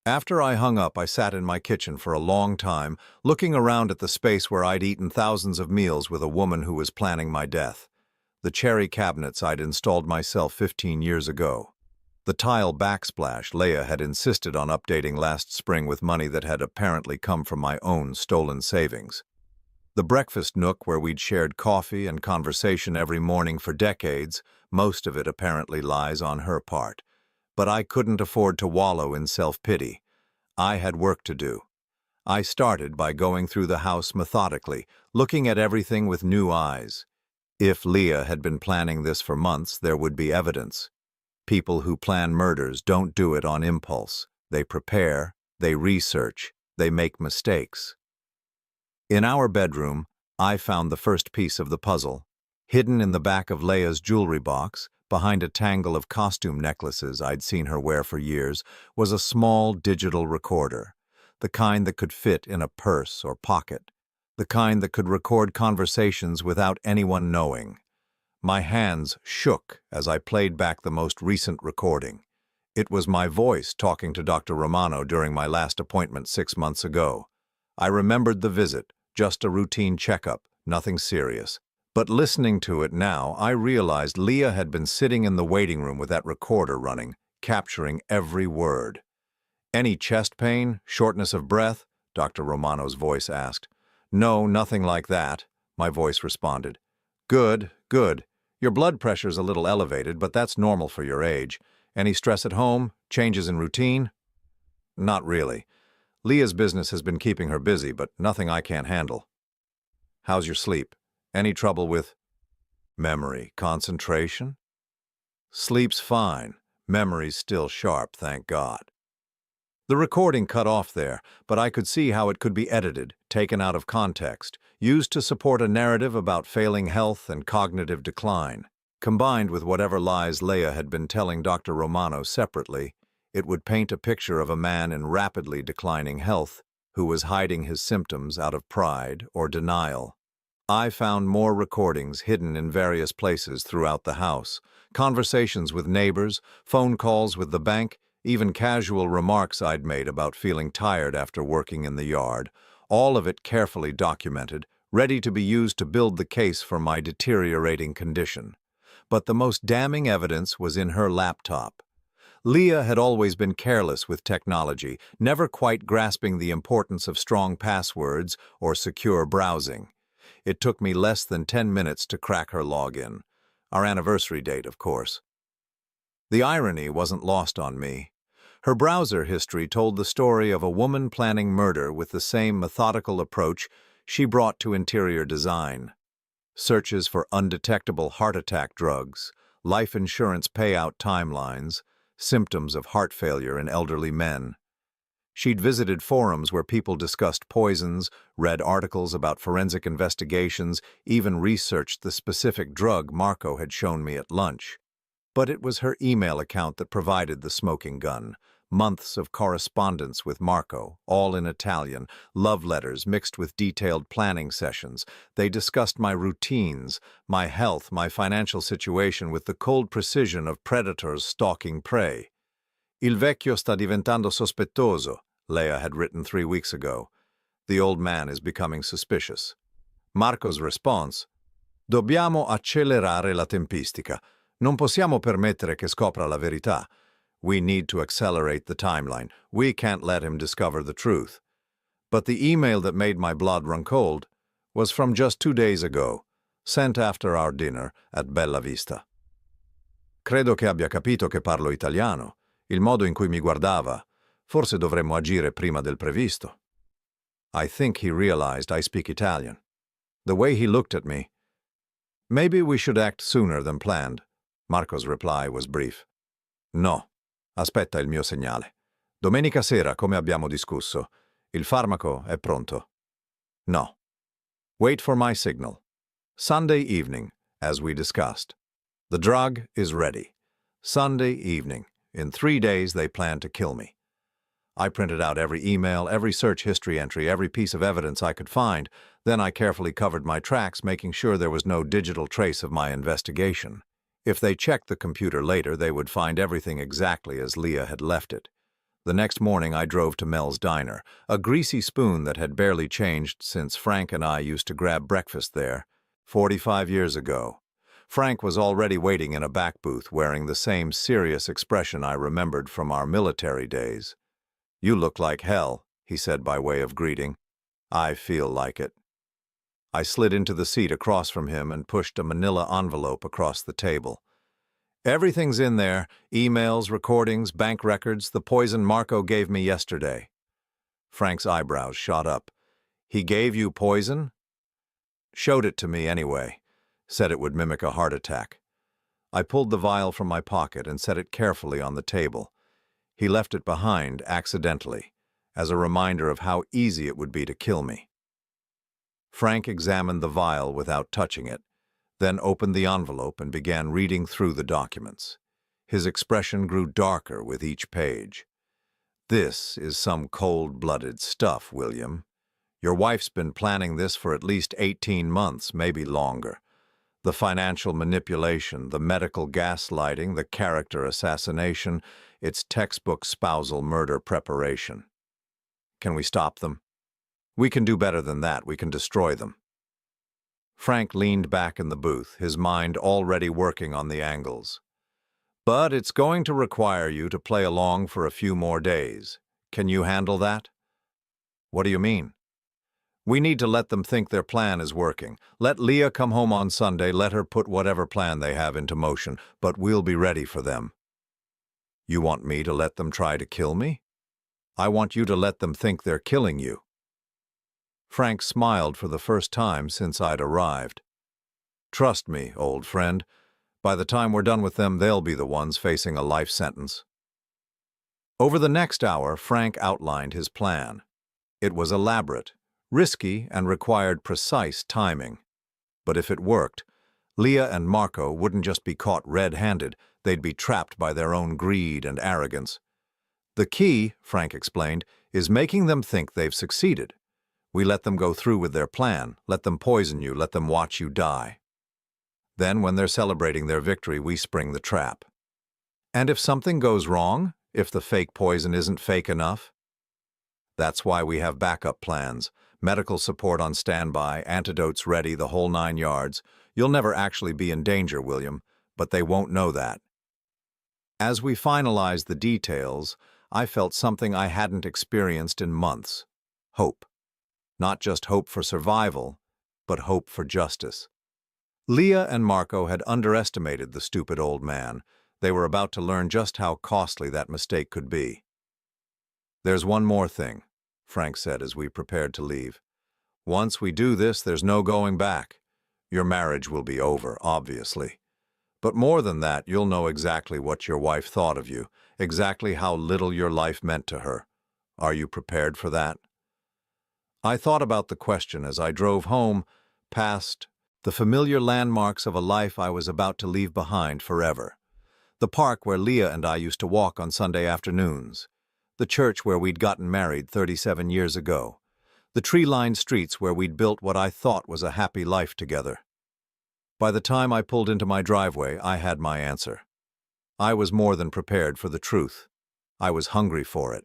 After I hung up, I sat in my kitchen for a long time, looking around at the space where I'd eaten thousands of meals with a woman who was planning my death. The cherry cabinets I'd installed myself 15 years ago. The tile backsplash Leia had insisted on updating last spring with money that had apparently come from my own stolen savings. The breakfast nook where we'd shared coffee and conversation every morning for decades, most of it apparently lies on her part. But I couldn't afford to wallow in self-pity. I had work to do. I started by going through the house methodically, looking at everything with new eyes. If Leah had been planning this for months, there would be evidence. People who plan murders don't do it on impulse. They prepare, they research, they make mistakes. In our bedroom, I found the first piece of the puzzle. Hidden in the back of Leia's jewelry box, behind a tangle of costume necklaces I'd seen her wear for years, was a small digital recorder, the kind that could fit in a purse or pocket, the kind that could record conversations without anyone knowing. My hands shook as I played back the most recent recording. It was my voice talking to Dr. Romano during my last appointment 6 months ago. I remembered the visit, just a routine checkup, nothing serious. But listening to it now, I realized Leah had been sitting in the waiting room with that recorder running, capturing every word. "Any chest pain, shortness of breath?" Dr. Romano's voice asked. "No, nothing like that," my voice responded. "Good, good. Your blood pressure's a little elevated, but that's normal for your age. Any stress at home? Changes in routine?" "Not really. Leah's business has been keeping her busy, but nothing I can't handle." "How's your sleep? Any trouble with memory, concentration?" "Sleep's fine. Memory's still sharp, thank God." The recording cut off there, but I could see how it could be edited, taken out of context, used to support a narrative about failing health and cognitive decline. Combined with whatever lies Leia had been telling Dr. Romano separately, it would paint a picture of a man in rapidly declining health who was hiding his symptoms out of pride or denial. I found more recordings hidden in various places throughout the house, conversations with neighbors, phone calls with the bank, even casual remarks I'd made about feeling tired after working in the yard, all of it carefully documented, ready to be used to build the case for my deteriorating condition. But the most damning evidence was in her laptop. Leah had always been careless with technology, never quite grasping the importance of strong passwords or secure browsing. It took me less than 10 minutes to crack her login. Our anniversary date, of course. The irony wasn't lost on me. Her browser history told the story of a woman planning murder with the same methodical approach she brought to interior design. Searches for undetectable heart attack drugs, life insurance payout timelines, symptoms of heart failure in elderly men. She'd visited forums where people discussed poisons, read articles about forensic investigations, even researched the specific drug Marco had shown me at lunch. But it was her email account that provided the smoking gun. Months of correspondence with Marco, all in Italian, love letters mixed with detailed planning sessions. They discussed my routines, my health, my financial situation with the cold precision of predators stalking prey. "Il vecchio sta diventando sospettoso," Leia had written 3 weeks ago. "The old man is becoming suspicious." Marco's response: "Dobbiamo accelerare la tempistica. Non possiamo permettere che scopra la verità. We need to accelerate the timeline. We can't let him discover the truth." But the email that made my blood run cold was from just 2 days ago, sent after our dinner at Bella Vista. "Credo che abbia capito che parlo italiano. Il modo in cui mi guardava. Forse dovremmo agire prima del previsto." I think he realized I speak Italian. The way he looked at me. "Maybe we should act sooner than planned." Marco's reply was brief. "No. Aspetta il mio segnale. Domenica sera, come abbiamo discusso. Il farmaco è pronto." "No. Wait for my signal. Sunday evening, as we discussed. The drug is ready. Sunday evening. In 3 days, they plan to kill me." I printed out every email, every search history entry, every piece of evidence I could find. Then I carefully covered my tracks, making sure there was no digital trace of my investigation. If they checked the computer later, they would find everything exactly as Leah had left it. The next morning, I drove to Mel's Diner, a greasy spoon that had barely changed since Frank and I used to grab breakfast there, 45 years ago. Frank was already waiting in a back booth wearing the same serious expression I remembered from our military days. "You look like hell," he said by way of greeting. "I feel like it." I slid into the seat across from him and pushed a manila envelope across the table. "Everything's in there, emails, recordings, bank records, the poison Marco gave me yesterday." Frank's eyebrows shot up. "He gave you poison?" "Showed it to me anyway. Said it would mimic a heart attack." I pulled the vial from my pocket and set it carefully on the table. He left it behind accidentally, as a reminder of how easy it would be to kill me. Frank examined the vial without touching it, then opened the envelope and began reading through the documents. His expression grew darker with each page. "This is some cold-blooded stuff, William. Your wife's been planning this for at least 18 months, maybe longer. The financial manipulation, the medical gaslighting, the character assassination, it's textbook spousal murder preparation. Can we stop them? We can do better than that. We can destroy them." Frank leaned back in the booth, his mind already working on the angles. "But it's going to require you to play along for a few more days. Can you handle that?" "What do you mean?" "We need to let them think their plan is working. Let Leah come home on Sunday, let her put whatever plan they have into motion, but we'll be ready for them." "You want me to let them try to kill me?" "I want you to let them think they're killing you." Frank smiled for the first time since I'd arrived. "Trust me, old friend. By the time we're done with them, they'll be the ones facing a life sentence." Over the next hour, Frank outlined his plan. It was elaborate, risky, and required precise timing. But if it worked, Leah and Marco wouldn't just be caught red-handed, they'd be trapped by their own greed and arrogance. "The key," Frank explained, "is making them think they've succeeded. We let them go through with their plan, let them poison you, let them watch you die. Then, when they're celebrating their victory, we spring the trap. And if something goes wrong, if the fake poison isn't fake enough? That's why we have backup plans, medical support on standby, antidotes ready, the whole 9 yards. You'll never actually be in danger, William, but they won't know that." As we finalized the details, I felt something I hadn't experienced in months. Hope. Not just hope for survival, but hope for justice. Leah and Marco had underestimated the stupid old man. They were about to learn just how costly that mistake could be. "There's one more thing," Frank said as we prepared to leave. "Once we do this, there's no going back. Your marriage will be over, obviously. But more than that, you'll know exactly what your wife thought of you, exactly how little your life meant to her. Are you prepared for that?" I thought about the question as I drove home, past the familiar landmarks of a life I was about to leave behind forever. The park where Leah and I used to walk on Sunday afternoons. The church where we'd gotten married 37 years ago. The tree-lined streets where we'd built what I thought was a happy life together. By the time I pulled into my driveway, I had my answer. I was more than prepared for the truth. I was hungry for it.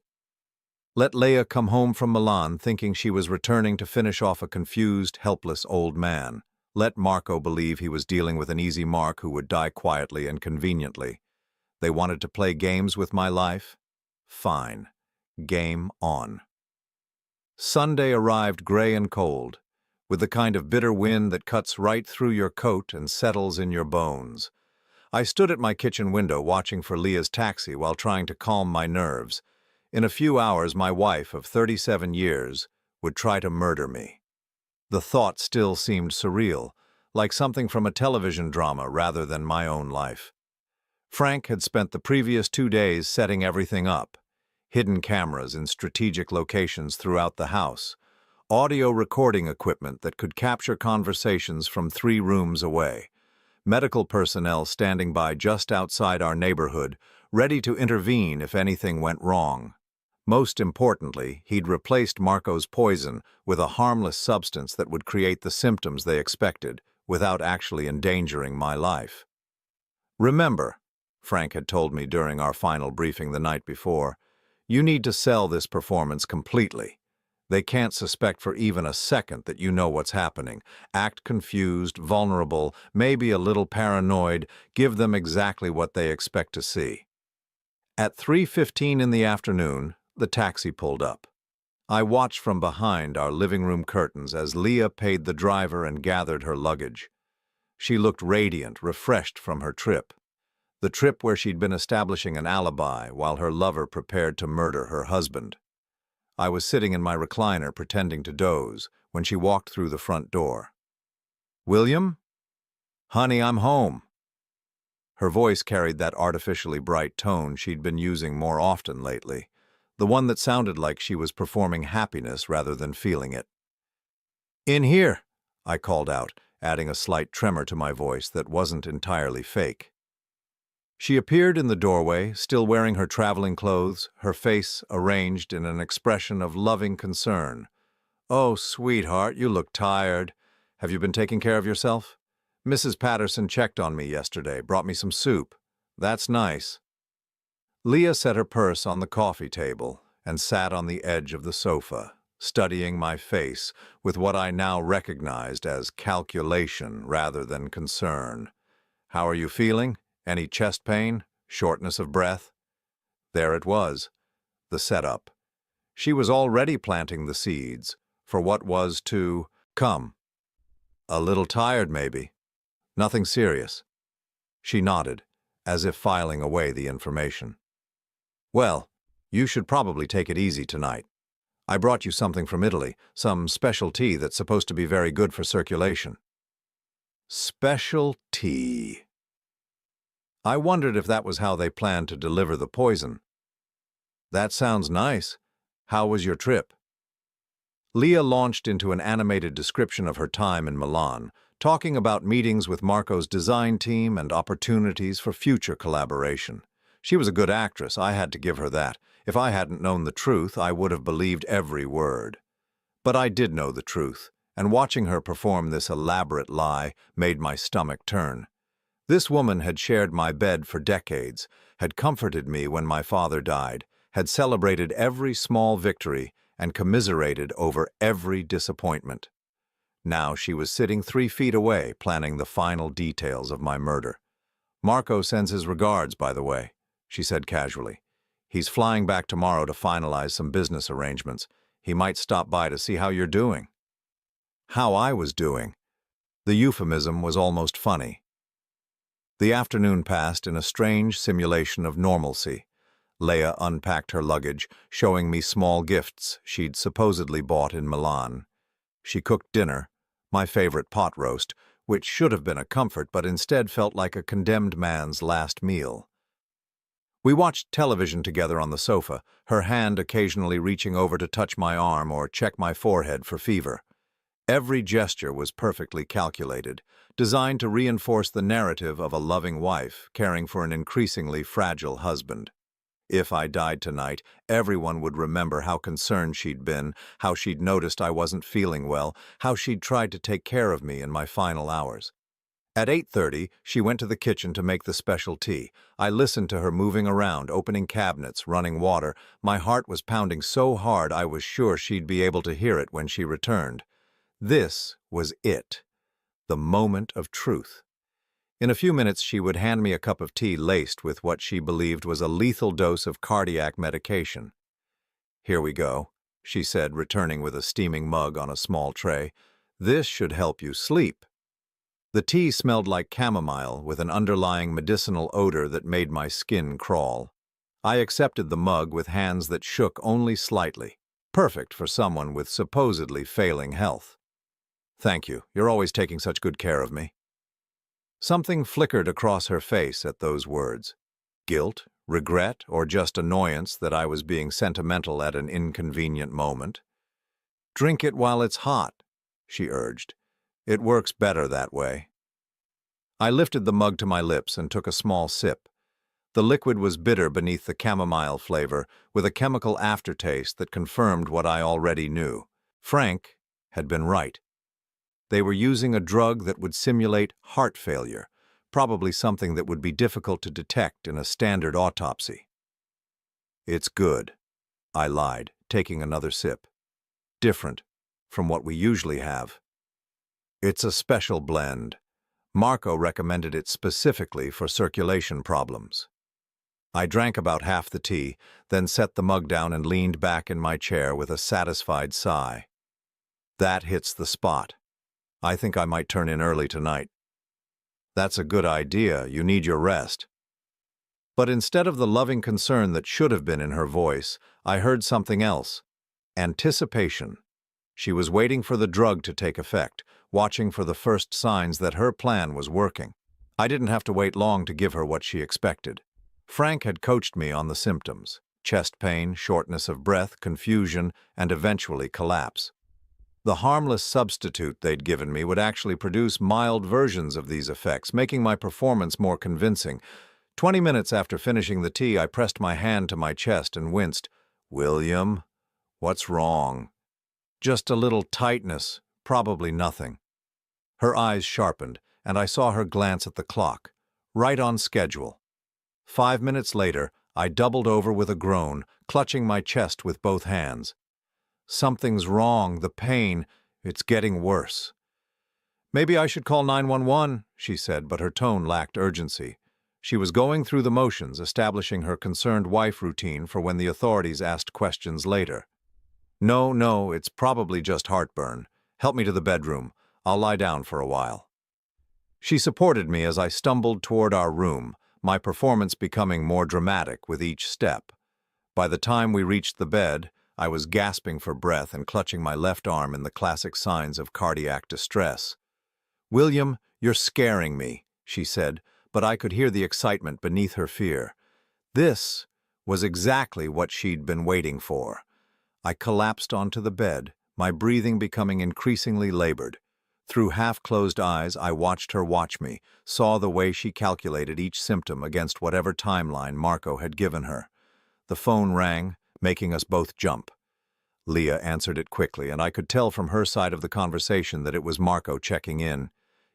Let Leah come home from Milan thinking she was returning to finish off a confused, helpless old man. Let Marco believe he was dealing with an easy mark who would die quietly and conveniently. They wanted to play games with my life? Fine. Game on. Sunday arrived gray and cold, with the kind of bitter wind that cuts right through your coat and settles in your bones. I stood at my kitchen window watching for Leah's taxi while trying to calm my nerves. In a few hours, my wife of 37 years would try to murder me. The thought still seemed surreal, like something from a television drama rather than my own life. Frank had spent the previous 2 days setting everything up. Hidden cameras in strategic locations throughout the house, audio recording equipment that could capture conversations from 3 rooms away, medical personnel standing by just outside our neighborhood, ready to intervene if anything went wrong. Most importantly, he'd replaced Marco's poison with a harmless substance that would create the symptoms they expected without actually endangering my life. "Remember," Frank had told me during our final briefing the night before, "you need to sell this performance completely. They can't suspect for even a second that you know what's happening. Act confused, vulnerable, maybe a little paranoid. Give them exactly what they expect to see. At 3:15 in the afternoon, the taxi pulled up. I watched from behind our living room curtains as Leah paid the driver and gathered her luggage. She looked radiant, refreshed from her trip. The trip where she'd been establishing an alibi while her lover prepared to murder her husband. I was sitting in my recliner pretending to doze when she walked through the front door. "William? Honey, I'm home." Her voice carried that artificially bright tone she'd been using more often lately, the one that sounded like she was performing happiness rather than feeling it. "In here," I called out, adding a slight tremor to my voice that wasn't entirely fake. She appeared in the doorway, still wearing her traveling clothes, her face arranged in an expression of loving concern. "Oh, sweetheart, you look tired. Have you been taking care of yourself? Mrs. Patterson checked on me yesterday, brought me some soup. That's nice." Leah set her purse on the coffee table and sat on the edge of the sofa, studying my face with what I now recognized as calculation rather than concern. "How are you feeling? Any chest pain? Shortness of breath?" There it was, the setup. She was already planting the seeds for what was to come. "A little tired, maybe. Nothing serious." She nodded, as if filing away the information. "Well, you should probably take it easy tonight. I brought you something from Italy, some special tea that's supposed to be very good for circulation." Special tea. I wondered if that was how they planned to deliver the poison. "That sounds nice. How was your trip?" Leah launched into an animated description of her time in Milan, talking about meetings with Marco's design team and opportunities for future collaboration. She was a good actress, I had to give her that. If I hadn't known the truth, I would have believed every word. But I did know the truth, and watching her perform this elaborate lie made my stomach turn. This woman had shared my bed for decades, had comforted me when my father died, had celebrated every small victory, and commiserated over every disappointment. Now she was sitting 3 feet away, planning the final details of my murder. "Marco sends his regards, by the way," she said casually. "He's flying back tomorrow to finalize some business arrangements. He might stop by to see how you're doing." How I was doing. The euphemism was almost funny. The afternoon passed in a strange simulation of normalcy. Leah unpacked her luggage, showing me small gifts she'd supposedly bought in Milan. She cooked dinner, my favorite pot roast, which should have been a comfort but instead felt like a condemned man's last meal. We watched television together on the sofa, her hand occasionally reaching over to touch my arm or check my forehead for fever. Every gesture was perfectly calculated, designed to reinforce the narrative of a loving wife caring for an increasingly fragile husband. If I died tonight, everyone would remember how concerned she'd been, how she'd noticed I wasn't feeling well, how she'd tried to take care of me in my final hours. At 8:30, she went to the kitchen to make the special tea. I listened to her moving around, opening cabinets, running water. My heart was pounding so hard I was sure she'd be able to hear it when she returned. This was it, the moment of truth. In a few minutes, she would hand me a cup of tea laced with what she believed was a lethal dose of cardiac medication. "Here we go," she said, returning with a steaming mug on a small tray. "This should help you sleep." The tea smelled like chamomile with an underlying medicinal odor that made my skin crawl. I accepted the mug with hands that shook only slightly, perfect for someone with supposedly failing health. "Thank you. You're always taking such good care of me." Something flickered across her face at those words. Guilt, regret, or just annoyance that I was being sentimental at an inconvenient moment. "Drink it while it's hot," she urged. "It works better that way." I lifted the mug to my lips and took a small sip. The liquid was bitter beneath the chamomile flavor, with a chemical aftertaste that confirmed what I already knew. Frank had been right. They were using a drug that would simulate heart failure, probably something that would be difficult to detect in a standard autopsy. "It's good," I lied, taking another sip. different from what we usually have. It's a special blend. Marco recommended it specifically for circulation problems. I drank about half the tea, then set the mug down and leaned back in my chair with a satisfied sigh. That hits the spot. I think I might turn in early tonight. That's a good idea. You need your rest. But instead of the loving concern that should have been in her voice, I heard something else. Anticipation. She was waiting for the drug to take effect, watching for the first signs that her plan was working. I didn't have to wait long to give her what she expected. Frank had coached me on the symptoms: chest pain, shortness of breath, confusion, and eventually collapse. The harmless substitute they'd given me would actually produce mild versions of these effects, making my performance more convincing. 20 minutes after finishing the tea, I pressed my hand to my chest and winced. "William, what's wrong?" "Just a little tightness, probably nothing." Her eyes sharpened, and I saw her glance at the clock. Right on schedule. 5 minutes later, I doubled over with a groan, clutching my chest with both hands. "Something's wrong, the pain, it's getting worse." "Maybe I should call 911, she said, but her tone lacked urgency. She was going through the motions, establishing her concerned wife routine for when the authorities asked questions later. No, it's probably just heartburn. Help me to the bedroom. I'll lie down for a while." She supported me as I stumbled toward our room, my performance becoming more dramatic with each step. By the time we reached the bed, I was gasping for breath and clutching my left arm in the classic signs of cardiac distress. "William, you're scaring me," she said, but I could hear the excitement beneath her fear. This was exactly what she'd been waiting for. I collapsed onto the bed, my breathing becoming increasingly labored. Through half-closed eyes, I watched her watch me, saw the way she calculated each symptom against whatever timeline Marco had given her. The phone rang, making us both jump. Leah answered it quickly, and I could tell from her side of the conversation that it was Marco checking in.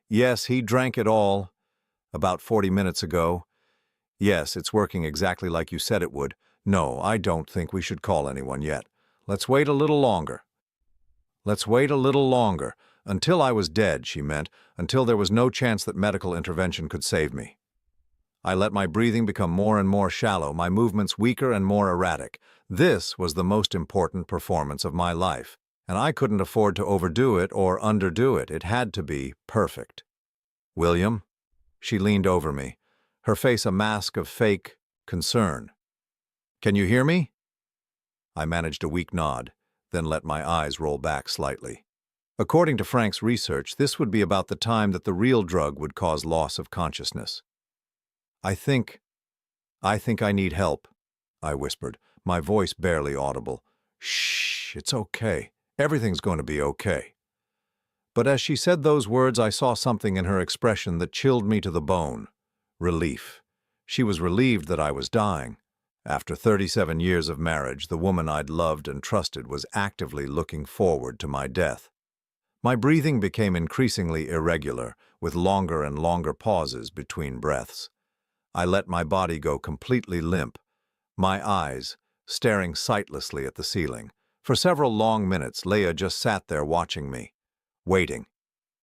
"Yes, he drank it all. About 40 minutes ago. Yes, it's working exactly like you said it would. No, I don't think we should call anyone yet. Let's wait a little longer." Let's wait a little longer. Until I was dead, she meant, until there was no chance that medical intervention could save me. I let my breathing become more and more shallow, my movements weaker and more erratic. This was the most important performance of my life, and I couldn't afford to overdo it or underdo it. It had to be perfect. "William?" She leaned over me, her face a mask of fake concern. "Can you hear me?" I managed a weak nod, then let my eyes roll back slightly. According to Frank's research, this would be about the time that the real drug would cause loss of consciousness. I think I need help," I whispered, my voice barely audible. "Shh, it's okay. Everything's going to be okay." But as she said those words, I saw something in her expression that chilled me to the bone. Relief. She was relieved that I was dying. After 37 years of marriage, the woman I'd loved and trusted was actively looking forward to my death. My breathing became increasingly irregular, with longer and longer pauses between breaths. I let my body go completely limp, my eyes staring sightlessly at the ceiling. For several long minutes, Leah just sat there watching me, waiting,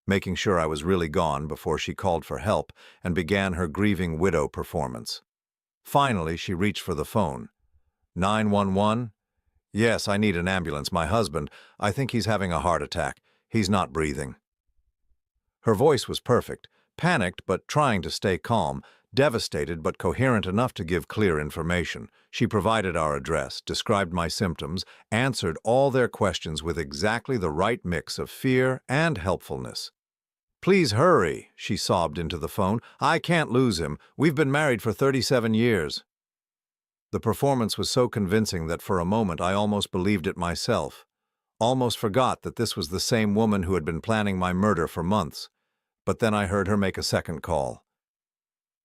making sure I was really gone before she called for help and began her grieving widow performance. Finally, she reached for the phone. 911? "Yes, I need an ambulance. My husband, I think he's having a heart attack. He's not breathing." Her voice was perfect, panicked but trying to stay calm, devastated but coherent enough to give clear information. She provided our address, described my symptoms, answered all their questions with exactly the right mix of fear and helpfulness. "Please hurry," she sobbed into the phone. "I can't lose him. We've been married for 37 years. The performance was so convincing that for a moment I almost believed it myself. Almost forgot that this was the same woman who had been planning my murder for months. But then I heard her make a second call.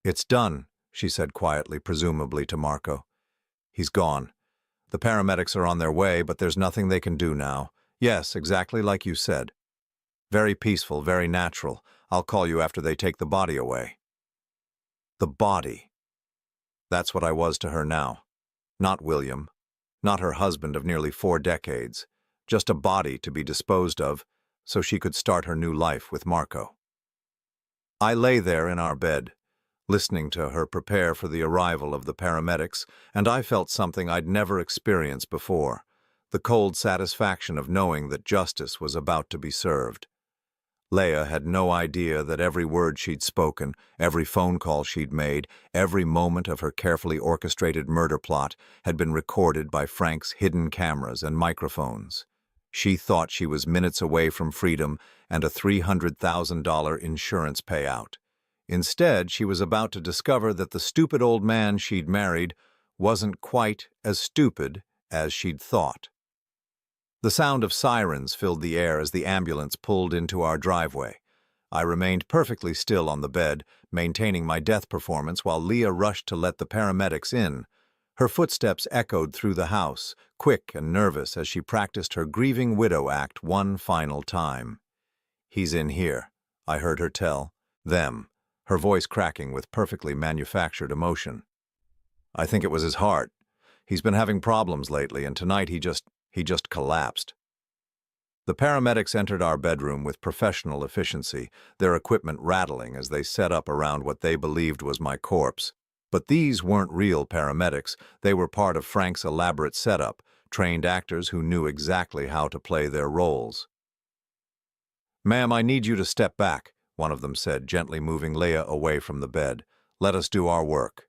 "It's done," she said quietly, presumably to Marco. "He's gone. The paramedics are on their way, but there's nothing they can do now. Yes, exactly like you said. Very peaceful, very natural. I'll call you after they take the body away." The body. That's what I was to her now. Not William. Not her husband of nearly 4 decades. just a body to be disposed of, so she could start her new life with Marco. I lay there in our bed, listening to her prepare for the arrival of the paramedics, and I felt something I'd never experienced before, the cold satisfaction of knowing that justice was about to be served. Leah had no idea that every word she'd spoken, every phone call she'd made, every moment of her carefully orchestrated murder plot had been recorded by Frank's hidden cameras and microphones. She thought she was minutes away from freedom and a $300,000 insurance payout. Instead, she was about to discover that the stupid old man she'd married wasn't quite as stupid as she'd thought. The sound of sirens filled the air as the ambulance pulled into our driveway. I remained perfectly still on the bed, maintaining my death performance while Leah rushed to let the paramedics in. Her footsteps echoed through the house, quick and nervous as she practiced her grieving widow act one final time. "He's in here," I heard her tell them, her voice cracking with perfectly manufactured emotion. "I think it was his heart. He's been having problems lately, and tonight he just collapsed." The paramedics entered our bedroom with professional efficiency, their equipment rattling as they set up around what they believed was my corpse. But these weren't real paramedics. They were part of Frank's elaborate setup, trained actors who knew exactly how to play their roles. "Ma'am, I need you to step back," one of them said, gently moving Leah away from the bed. "Let us do our work."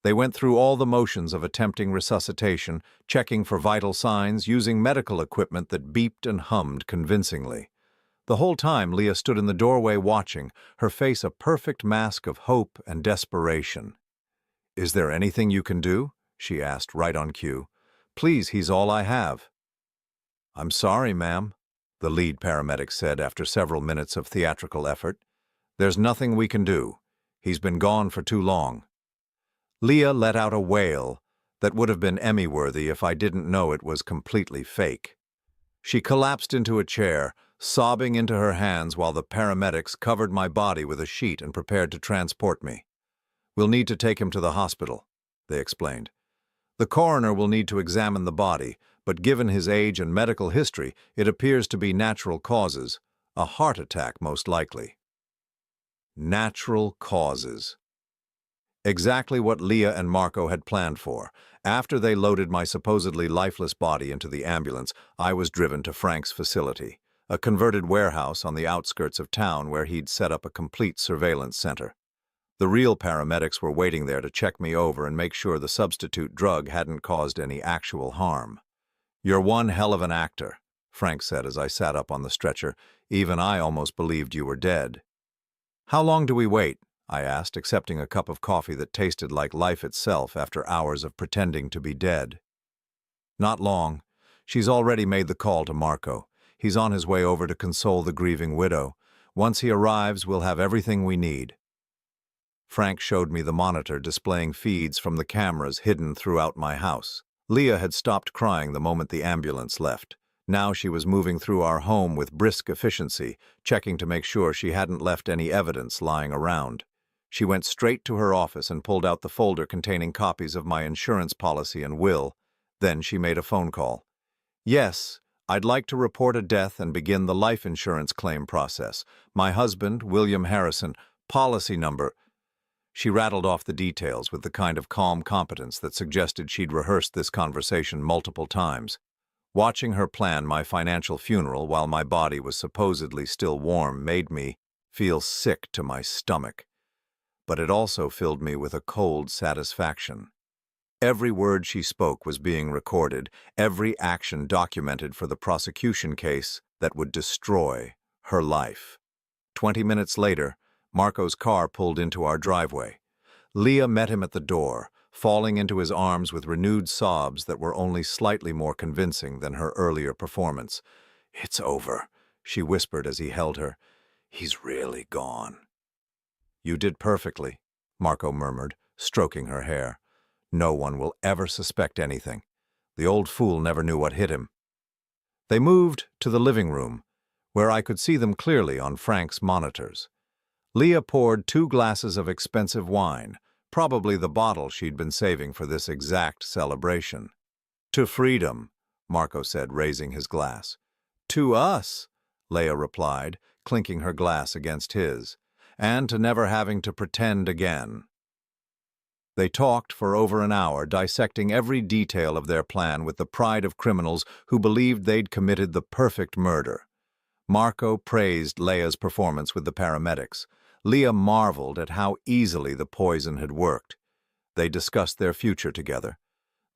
They went through all the motions of attempting resuscitation, checking for vital signs, using medical equipment that beeped and hummed convincingly. The whole time, Leah stood in the doorway watching, her face a perfect mask of hope and desperation. "Is there anything you can do?" she asked, right on cue. "Please, he's all I have." "I'm sorry, ma'am," the lead paramedic said after several minutes of theatrical effort. "There's nothing we can do. He's been gone for too long." Leah let out a wail that would have been Emmy-worthy if I didn't know it was completely fake. She collapsed into a chair, sobbing into her hands while the paramedics covered my body with a sheet and prepared to transport me. "We'll need to take him to the hospital," they explained. "The coroner will need to examine the body, but given his age and medical history, it appears to be natural causes, a heart attack most likely." Natural causes. Exactly what Leah and Marco had planned for. After they loaded my supposedly lifeless body into the ambulance, I was driven to Frank's facility, a converted warehouse on the outskirts of town where he'd set up a complete surveillance center. The real paramedics were waiting there to check me over and make sure the substitute drug hadn't caused any actual harm. "You're one hell of an actor," Frank said as I sat up on the stretcher. "Even I almost believed you were dead." "How long do we wait?" I asked, accepting a cup of coffee that tasted like life itself after hours of pretending to be dead. "Not long. She's already made the call to Marco. He's on his way over to console the grieving widow. Once he arrives, we'll have everything we need." Frank showed me the monitor displaying feeds from the cameras hidden throughout my house. Leah had stopped crying the moment the ambulance left. Now she was moving through our home with brisk efficiency, checking to make sure she hadn't left any evidence lying around. She went straight to her office and pulled out the folder containing copies of my insurance policy and will. Then she made a phone call. "Yes, I'd like to report a death and begin the life insurance claim process. My husband, William Harrison, policy number—" She rattled off the details with the kind of calm competence that suggested she'd rehearsed this conversation multiple times. Watching her plan my financial funeral while my body was supposedly still warm made me feel sick to my stomach. But it also filled me with a cold satisfaction. Every word she spoke was being recorded, every action documented for the prosecution case that would destroy her life. 20 minutes later, Marco's car pulled into our driveway. Leah met him at the door, falling into his arms with renewed sobs that were only slightly more convincing than her earlier performance. "It's over," she whispered as he held her. "He's really gone." "You did perfectly," Marco murmured, stroking her hair. "No one will ever suspect anything. The old fool never knew what hit him." They moved to the living room, where I could see them clearly on Frank's monitors. Leah poured 2 glasses of expensive wine, probably the bottle she'd been saving for this exact celebration. "To freedom," Marco said, raising his glass. To us, Leia replied, clinking her glass against his, and to never having to pretend again. They talked for over an hour, dissecting every detail of their plan with the pride of criminals who believed they'd committed the perfect murder. Marco praised Leia's performance with the paramedics. Leia marveled at how easily the poison had worked. They discussed their future together.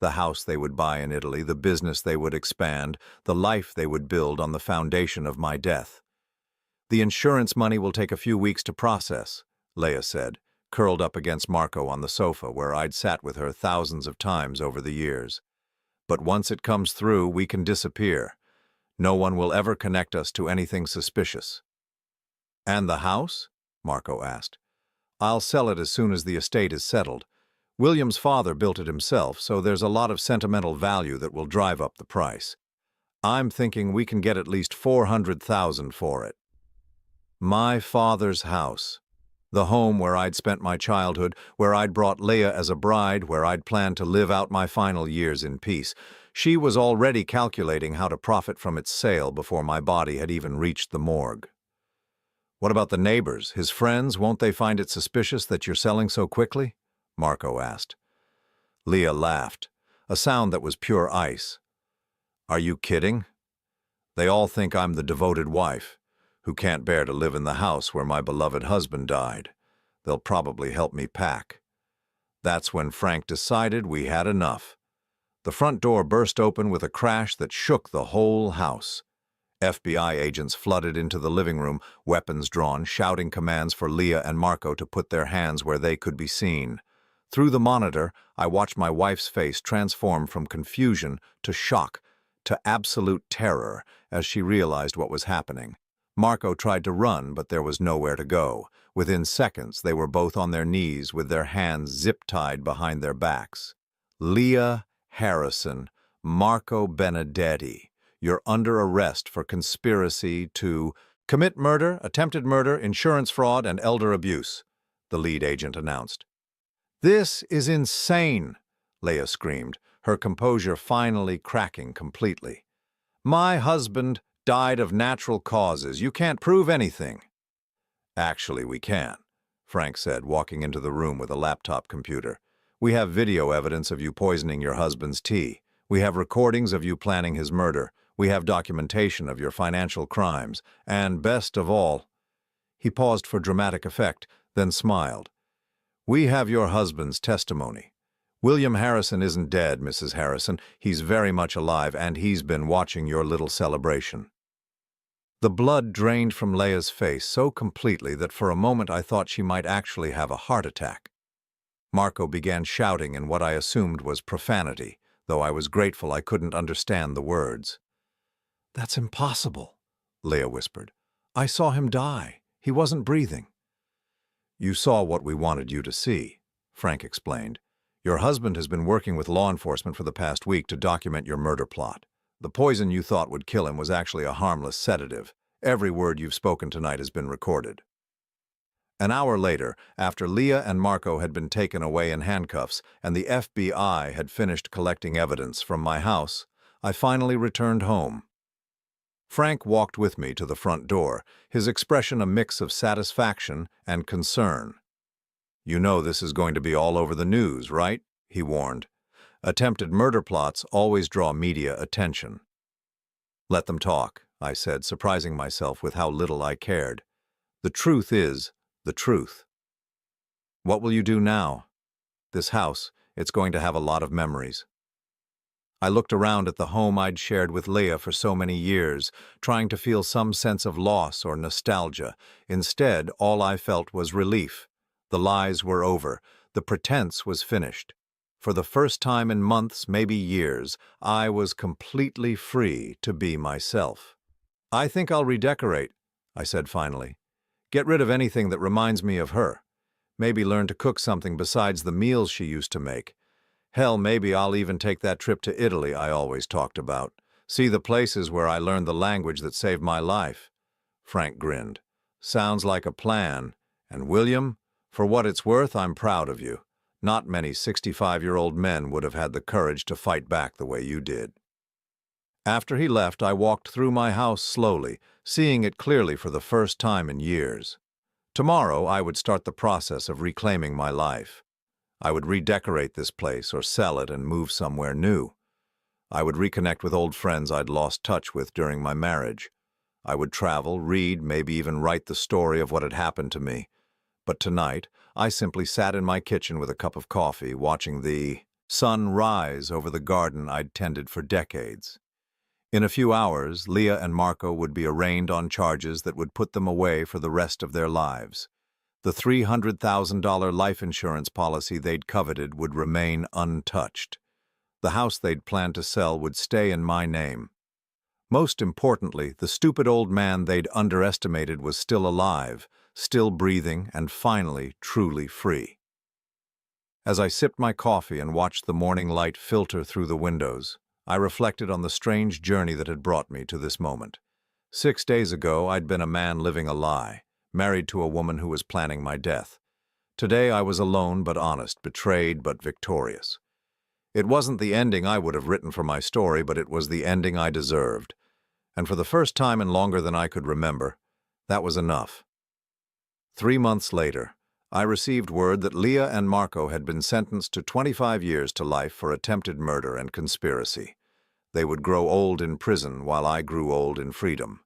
The house they would buy in Italy, the business they would expand, the life they would build on the foundation of my death. The insurance money will take a few weeks to process, Leia said, curled up against Marco on the sofa where I'd sat with her thousands of times over the years. But once it comes through, we can disappear. No one will ever connect us to anything suspicious. And the house? Marco asked. I'll sell it as soon as the estate is settled. William's father built it himself, so there's a lot of sentimental value that will drive up the price. I'm thinking we can get at least $400,000 for it. My father's house. The home where I'd spent my childhood, where I'd brought Leia as a bride, where I'd planned to live out my final years in peace. She was already calculating how to profit from its sale before my body had even reached the morgue. What about the neighbors, his friends? Won't they find it suspicious that you're selling so quickly? Marco asked. Leia laughed, a sound that was pure ice. Are you kidding? They all think I'm the devoted wife, who can't bear to live in the house where my beloved husband died. They'll probably help me pack. That's when Frank decided we had enough. The front door burst open with a crash that shook the whole house. FBI agents flooded into the living room, weapons drawn, shouting commands for Leia and Marco to put their hands where they could be seen. Through the monitor, I watched my wife's face transform from confusion to shock to absolute terror as she realized what was happening. Marco tried to run, but there was nowhere to go. Within seconds, they were both on their knees with their hands zip-tied behind their backs. Leia Harrison, Marco Benedetti, you're under arrest for conspiracy to commit murder, attempted murder, insurance fraud, and elder abuse, the lead agent announced. This is insane, Leia screamed, her composure finally cracking completely. My husband died of natural causes. You can't prove anything. Actually, we can, Frank said, walking into the room with a laptop computer. We have video evidence of you poisoning your husband's tea. We have recordings of you planning his murder. We have documentation of your financial crimes. And best of all, he paused for dramatic effect, then smiled. We have your husband's testimony. William Harrison isn't dead, Mrs. Harrison. He's very much alive, and he's been watching your little celebration. The blood drained from Leia's face so completely that for a moment I thought she might actually have a heart attack. Marco began shouting in what I assumed was profanity, though I was grateful I couldn't understand the words. That's impossible, Leia whispered. I saw him die. He wasn't breathing. You saw what we wanted you to see, Frank explained. Your husband has been working with law enforcement for the past week to document your murder plot. The poison you thought would kill him was actually a harmless sedative. Every word you've spoken tonight has been recorded. An hour later, after Leia and Marco had been taken away in handcuffs and the FBI had finished collecting evidence from my house, I finally returned home. Frank walked with me to the front door, his expression a mix of satisfaction and concern. You know this is going to be all over the news, right? He warned. Attempted murder plots always draw media attention. Let them talk, I said, surprising myself with how little I cared. The truth is the truth. What will you do now? This house, it's going to have a lot of memories. I looked around at the home I'd shared with Leia for so many years, trying to feel some sense of loss or nostalgia. Instead, all I felt was relief. The lies were over. The pretense was finished. For the first time in months, maybe years, I was completely free to be myself. I think I'll redecorate, I said finally. Get rid of anything that reminds me of her. Maybe learn to cook something besides the meals she used to make. Hell, maybe I'll even take that trip to Italy I always talked about. See the places where I learned the language that saved my life. Frank grinned. Sounds like a plan. And William, for what it's worth, I'm proud of you. Not many 65-year-old men would have had the courage to fight back the way you did. After he left, I walked through my house slowly, seeing it clearly for the first time in years. Tomorrow, I would start the process of reclaiming my life. I would redecorate this place or sell it and move somewhere new. I would reconnect with old friends I'd lost touch with during my marriage. I would travel, read, maybe even write the story of what had happened to me. But tonight, I simply sat in my kitchen with a cup of coffee, watching the sun rise over the garden I'd tended for decades. In a few hours, Leah and Marco would be arraigned on charges that would put them away for the rest of their lives. The $300,000 life insurance policy they'd coveted would remain untouched. The house they'd planned to sell would stay in my name. Most importantly, the stupid old man they'd underestimated was still alive, still breathing, and finally truly free. As I sipped my coffee and watched the morning light filter through the windows, I reflected on the strange journey that had brought me to this moment. 6 days ago, I'd been a man living a lie, married to a woman who was planning my death. Today, I was alone but honest, betrayed but victorious. It wasn't the ending I would have written for my story, but it was the ending I deserved. And for the first time in longer than I could remember, that was enough. 3 months later, I received word that Leah and Marco had been sentenced to 25 years to life for attempted murder and conspiracy. They would grow old in prison while I grew old in freedom.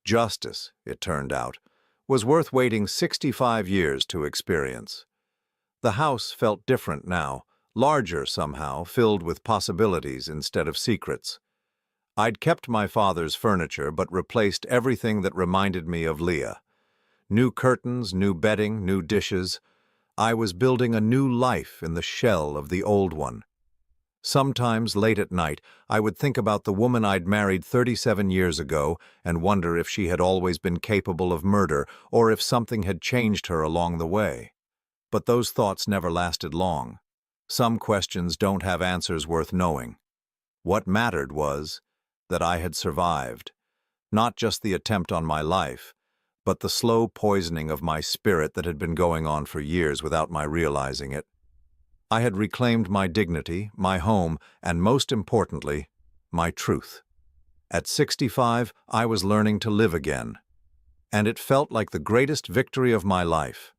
Justice, it turned out, was worth waiting 65 years to experience. The house felt different now, larger somehow, filled with possibilities instead of secrets. I'd kept my father's furniture but replaced everything that reminded me of Leah. New curtains, new bedding, new dishes. I was building a new life in the shell of the old one. Sometimes, late at night, I would think about the woman I'd married 37 years ago and wonder if she had always been capable of murder or if something had changed her along the way. But those thoughts never lasted long. Some questions don't have answers worth knowing. What mattered was that I had survived. Not just the attempt on my life, but the slow poisoning of my spirit that had been going on for years without my realizing it. I had reclaimed my dignity, my home, and most importantly, my truth. At 65, I was learning to live again. And it felt like the greatest victory of my life.